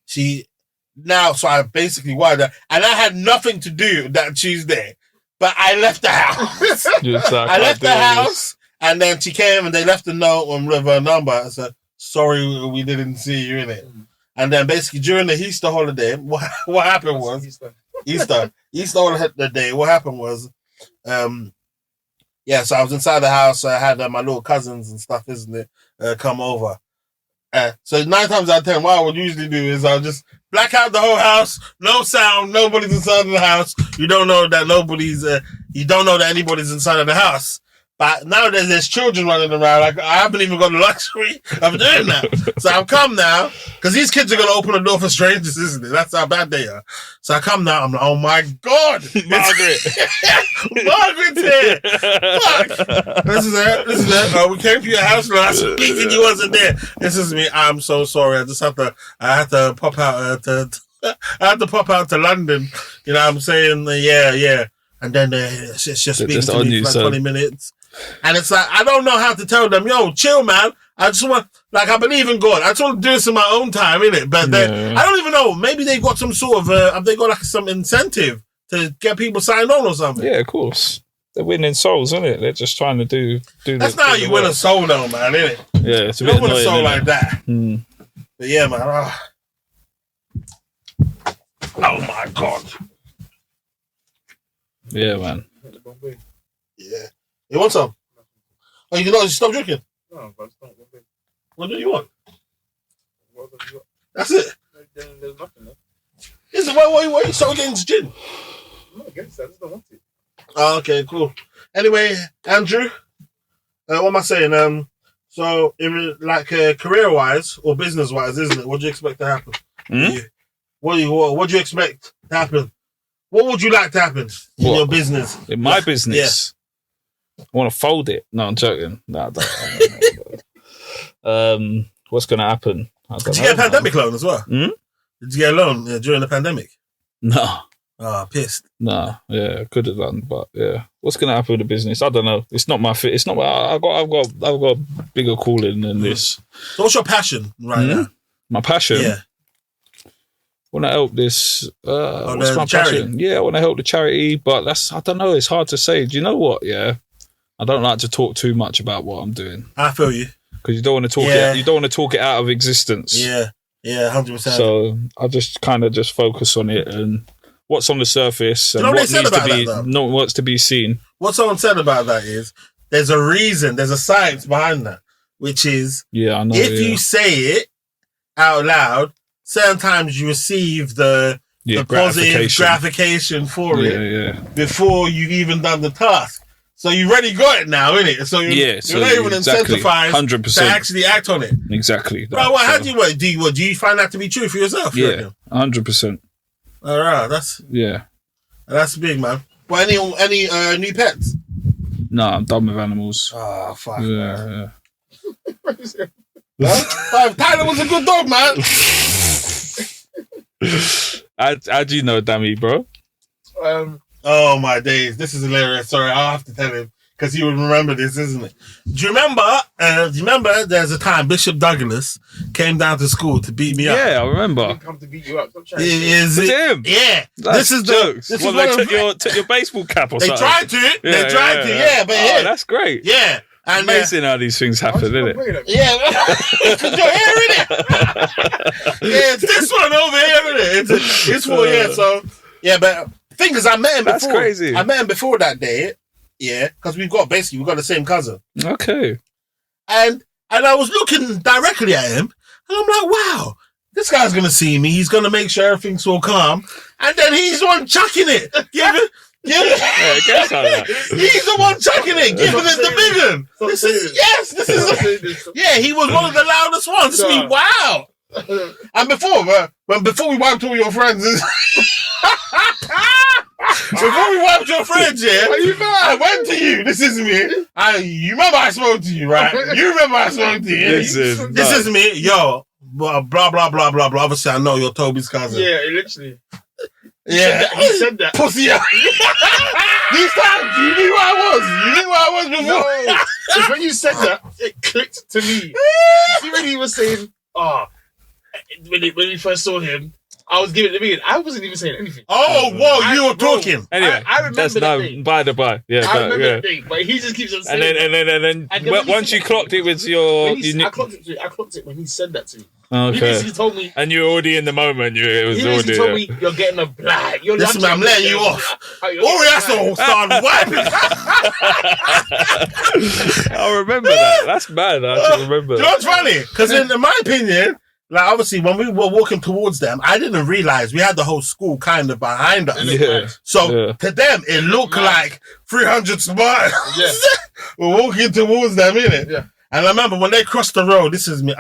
So I basically wired her. And I had nothing to do that Tuesday. But I left the house. I left the house. And then she came and they left a note with her number. I said, sorry, we didn't see you in it. And then basically during the Easter holiday, what happened was Easter holiday. What happened was, so I was inside the house. I had my little cousins and stuff, isn't it, come over. So 9 times out of 10, what I would usually do is I'll just black out the whole house, no sound, nobody's inside of the house. You don't know that anybody's inside of the house. But nowadays there's children running around. Like, I haven't even got the luxury of doing that. So I've come now, because these kids are going to open the door for strangers, isn't it? That's how bad they are. So I come now, I'm like, oh my God. Margaret. Margaret's here. Fuck. This is it. We came to your house last week and you wasn't there. This is me. I'm so sorry. I had to pop out to London. You know what I'm saying? Yeah. And then it's just speaking to me for like 20 minutes. And it's like, I don't know how to tell them, yo, chill, man. I just want, like, I believe in God. I just want to do this in my own time, innit? But then, I don't even know. Maybe they got some sort of, have they got like some incentive to get people signed on or something? Yeah, of course. They're winning souls, isn't it? They're just trying to do That's not how you win a soul, though, man, innit? Yeah, it's a bit bit annoying. You don't win a soul like it? that. But yeah, man. Oh my God. Yeah, man. Yeah. You want some? Oh, you cannot stop drinking? No, but it's not. What do you want? What do you want? That's it. Then there's nothing there. Is it, why are you so against gin? I'm not against that. I just don't want it. Oh, okay, cool. Anyway, Andrew, what am I saying? So, if like career-wise or business-wise, isn't it? What do you expect to happen? What do you expect to happen? What would you like to happen in your business? In my business? I want to fold it. No, I'm joking. No, what's going to happen? Did you get a pandemic loan as well? Did you get a loan during the pandemic? No. Oh, pissed. No, yeah, could have done, but yeah. What's going to happen with the business? I don't know. It's not my fit. It's not. I've got bigger calling than this. So, what's your passion right now? My passion. Yeah. I want to help this. What's my passion? Yeah, I want to help the charity, but I don't know. It's hard to say. Do you know what? Yeah, I don't like to talk too much about what I'm doing. I feel you, because you don't want to talk it. You don't want to talk it out of existence. Yeah, 100%. So I just kind of just focus on it and what's on the surface and what needs what's to be seen. What someone said about that is there's a reason, there's a science behind that, which is I know, if you say it out loud, certain times you receive the positive gratification for it before you've even done the task. So you already got it now, innit? So you're not even incentivized 100%. to actually act on it. Exactly. Bro, how do you work? Do you find that to be true for yourself? Yeah, 100%. All right, that's big, man. But any new pets? No, I'm done with animals. Oh, fuck. Yeah. Tyler was a good dog, man. How do you know Dammy, bro? Oh my days, this is hilarious. Sorry, I'll have to tell him because he would remember this, isn't it? Do you remember? There's a time Bishop Douglas came down to school to beat me up. Yeah, I remember. He didn't come to beat you up. Stop trying. Is it him? Yeah. This is jokes. They took your baseball cap or something. They tried to. But that's great. Yeah. And amazing how these things happen, isn't it? Yeah, because you're hearing it. Yeah, it's this one over here, isn't it? It's for So but thing is, I met him before. That's crazy. I met him before that day. Yeah, because we've got the same cousin. Okay. And I was looking directly at him, and I'm like, wow, this guy's gonna see me. He's gonna make sure everything's all calm, and then he's the one chucking it. Yeah, guess how that. He's the one chucking it, giving it the big one. This is he was one of the loudest ones. Wow. And before we wiped all your friends, I went to you. This is me. You remember I spoke to you, right? You remember I spoke to you. This is me. Yo, blah blah blah blah blah blah. Obviously, I know you're Toby's cousin. Yeah, literally. Yeah, he said that. Pussy. These times, you knew who I was before. No, because when you said that, it clicked to me. You see when he was saying, when we first saw him, I was giving it the I wasn't even saying anything. Oh, whoa, you were talking. Anyway, I remember that's the no thing. by the by. Yeah, I remember the thing, but he just keeps on saying and then when once he you clocked it with your... I clocked it when he said that to me. He Okay. basically told me... And you were already in the moment. It was He already... basically told me, you're getting a black. Listen, man, I'm letting you off. All that's all started wiping. I remember that. That's mad. I actually remember You know what's funny? Because in my opinion, like obviously when we were walking towards them, I didn't realize we had the whole school kind of behind us. Yeah. So to them, it looked like 300 smiles. Yeah. We're walking towards them, innit? Yeah. And I remember when they crossed the road, this is me.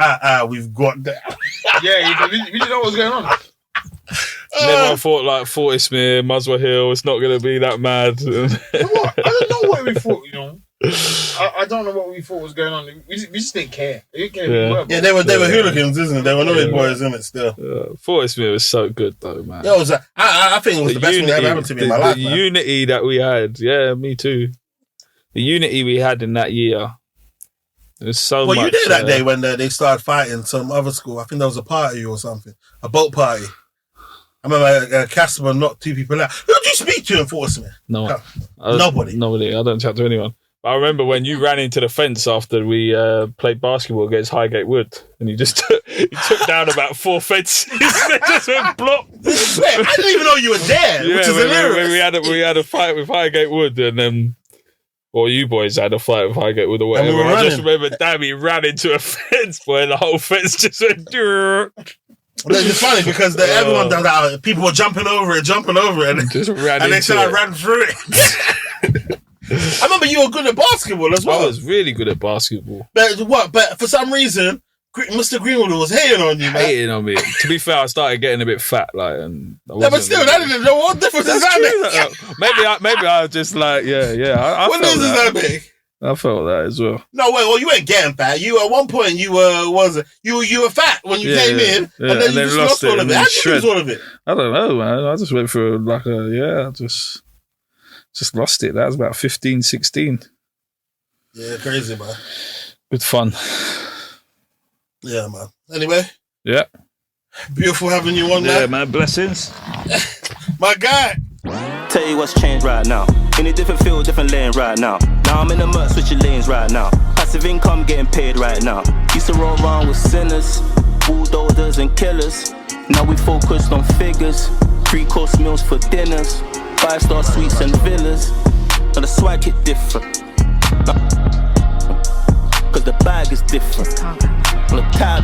We've got there. Yeah, we didn't know what was going on. Never thought like Fortismere, Muswell Hill, it's not going to be that mad. What? I don't know what we thought, you know. I don't know what we thought was going on. We just didn't care. We didn't care who we were, bro. Yeah, they were hooligans, isn't it? They were naughty boys, isn't it? Still, Fortismere was so good though, man. it was. I think it was the best thing that ever happened to me in my life. The Man. unity that we had, yeah, me too. The unity we had in that year. There's so much. Well, you did that day when they started fighting some other school. I think there was a party or something, a boat party. I remember Casper knocked 2 people out. Who did you speak to in Fortismere? No, Nobody. Nobody. I don't chat to anyone. But I remember when you ran into the fence after we played basketball against Highgate Wood, and you just took down about 4 fences. They just went blop. Wait, I didn't even know you were there, which is hilarious. We had a fight with Highgate Wood, and then. Or you boys had a fight with Highgate Wood or whatever. I just remember Dammy ran into a fence, boy, and the whole fence just went... It's funny because everyone does that. People were jumping over it, and just ran and they into said I it. ran through it. I remember you were good at basketball as well. I was really good at basketball. But for some reason, Mr. Greenwood was hating on you, man. Hating on me. To be fair, I started getting a bit fat, like, and Yeah, but still, that didn't know what difference does that make. Maybe I was just like, yeah. What difference does that make? I felt that as well. No, wait. Well, you weren't getting fat. You at one point you were fat when you came in, and then you just lost all of it. How did you lose all of it? I don't know, man. I just went through just lost it. That was about 15, 16. Yeah, crazy, man. Good fun. Yeah, man. Anyway. Yeah. Beautiful having you on, man. Yeah, man. Blessings. My guy. Tell you what's changed right now. In a different field, different lane right now. Now I'm in the mud, switching lanes right now. Passive income getting paid right now. Used to roll around with sinners, bulldozers and killers. Now we focused on figures, 3-course meals for dinners, 5-star suites and villas. Now the swag hit different. Cause the bag is different. And the tab is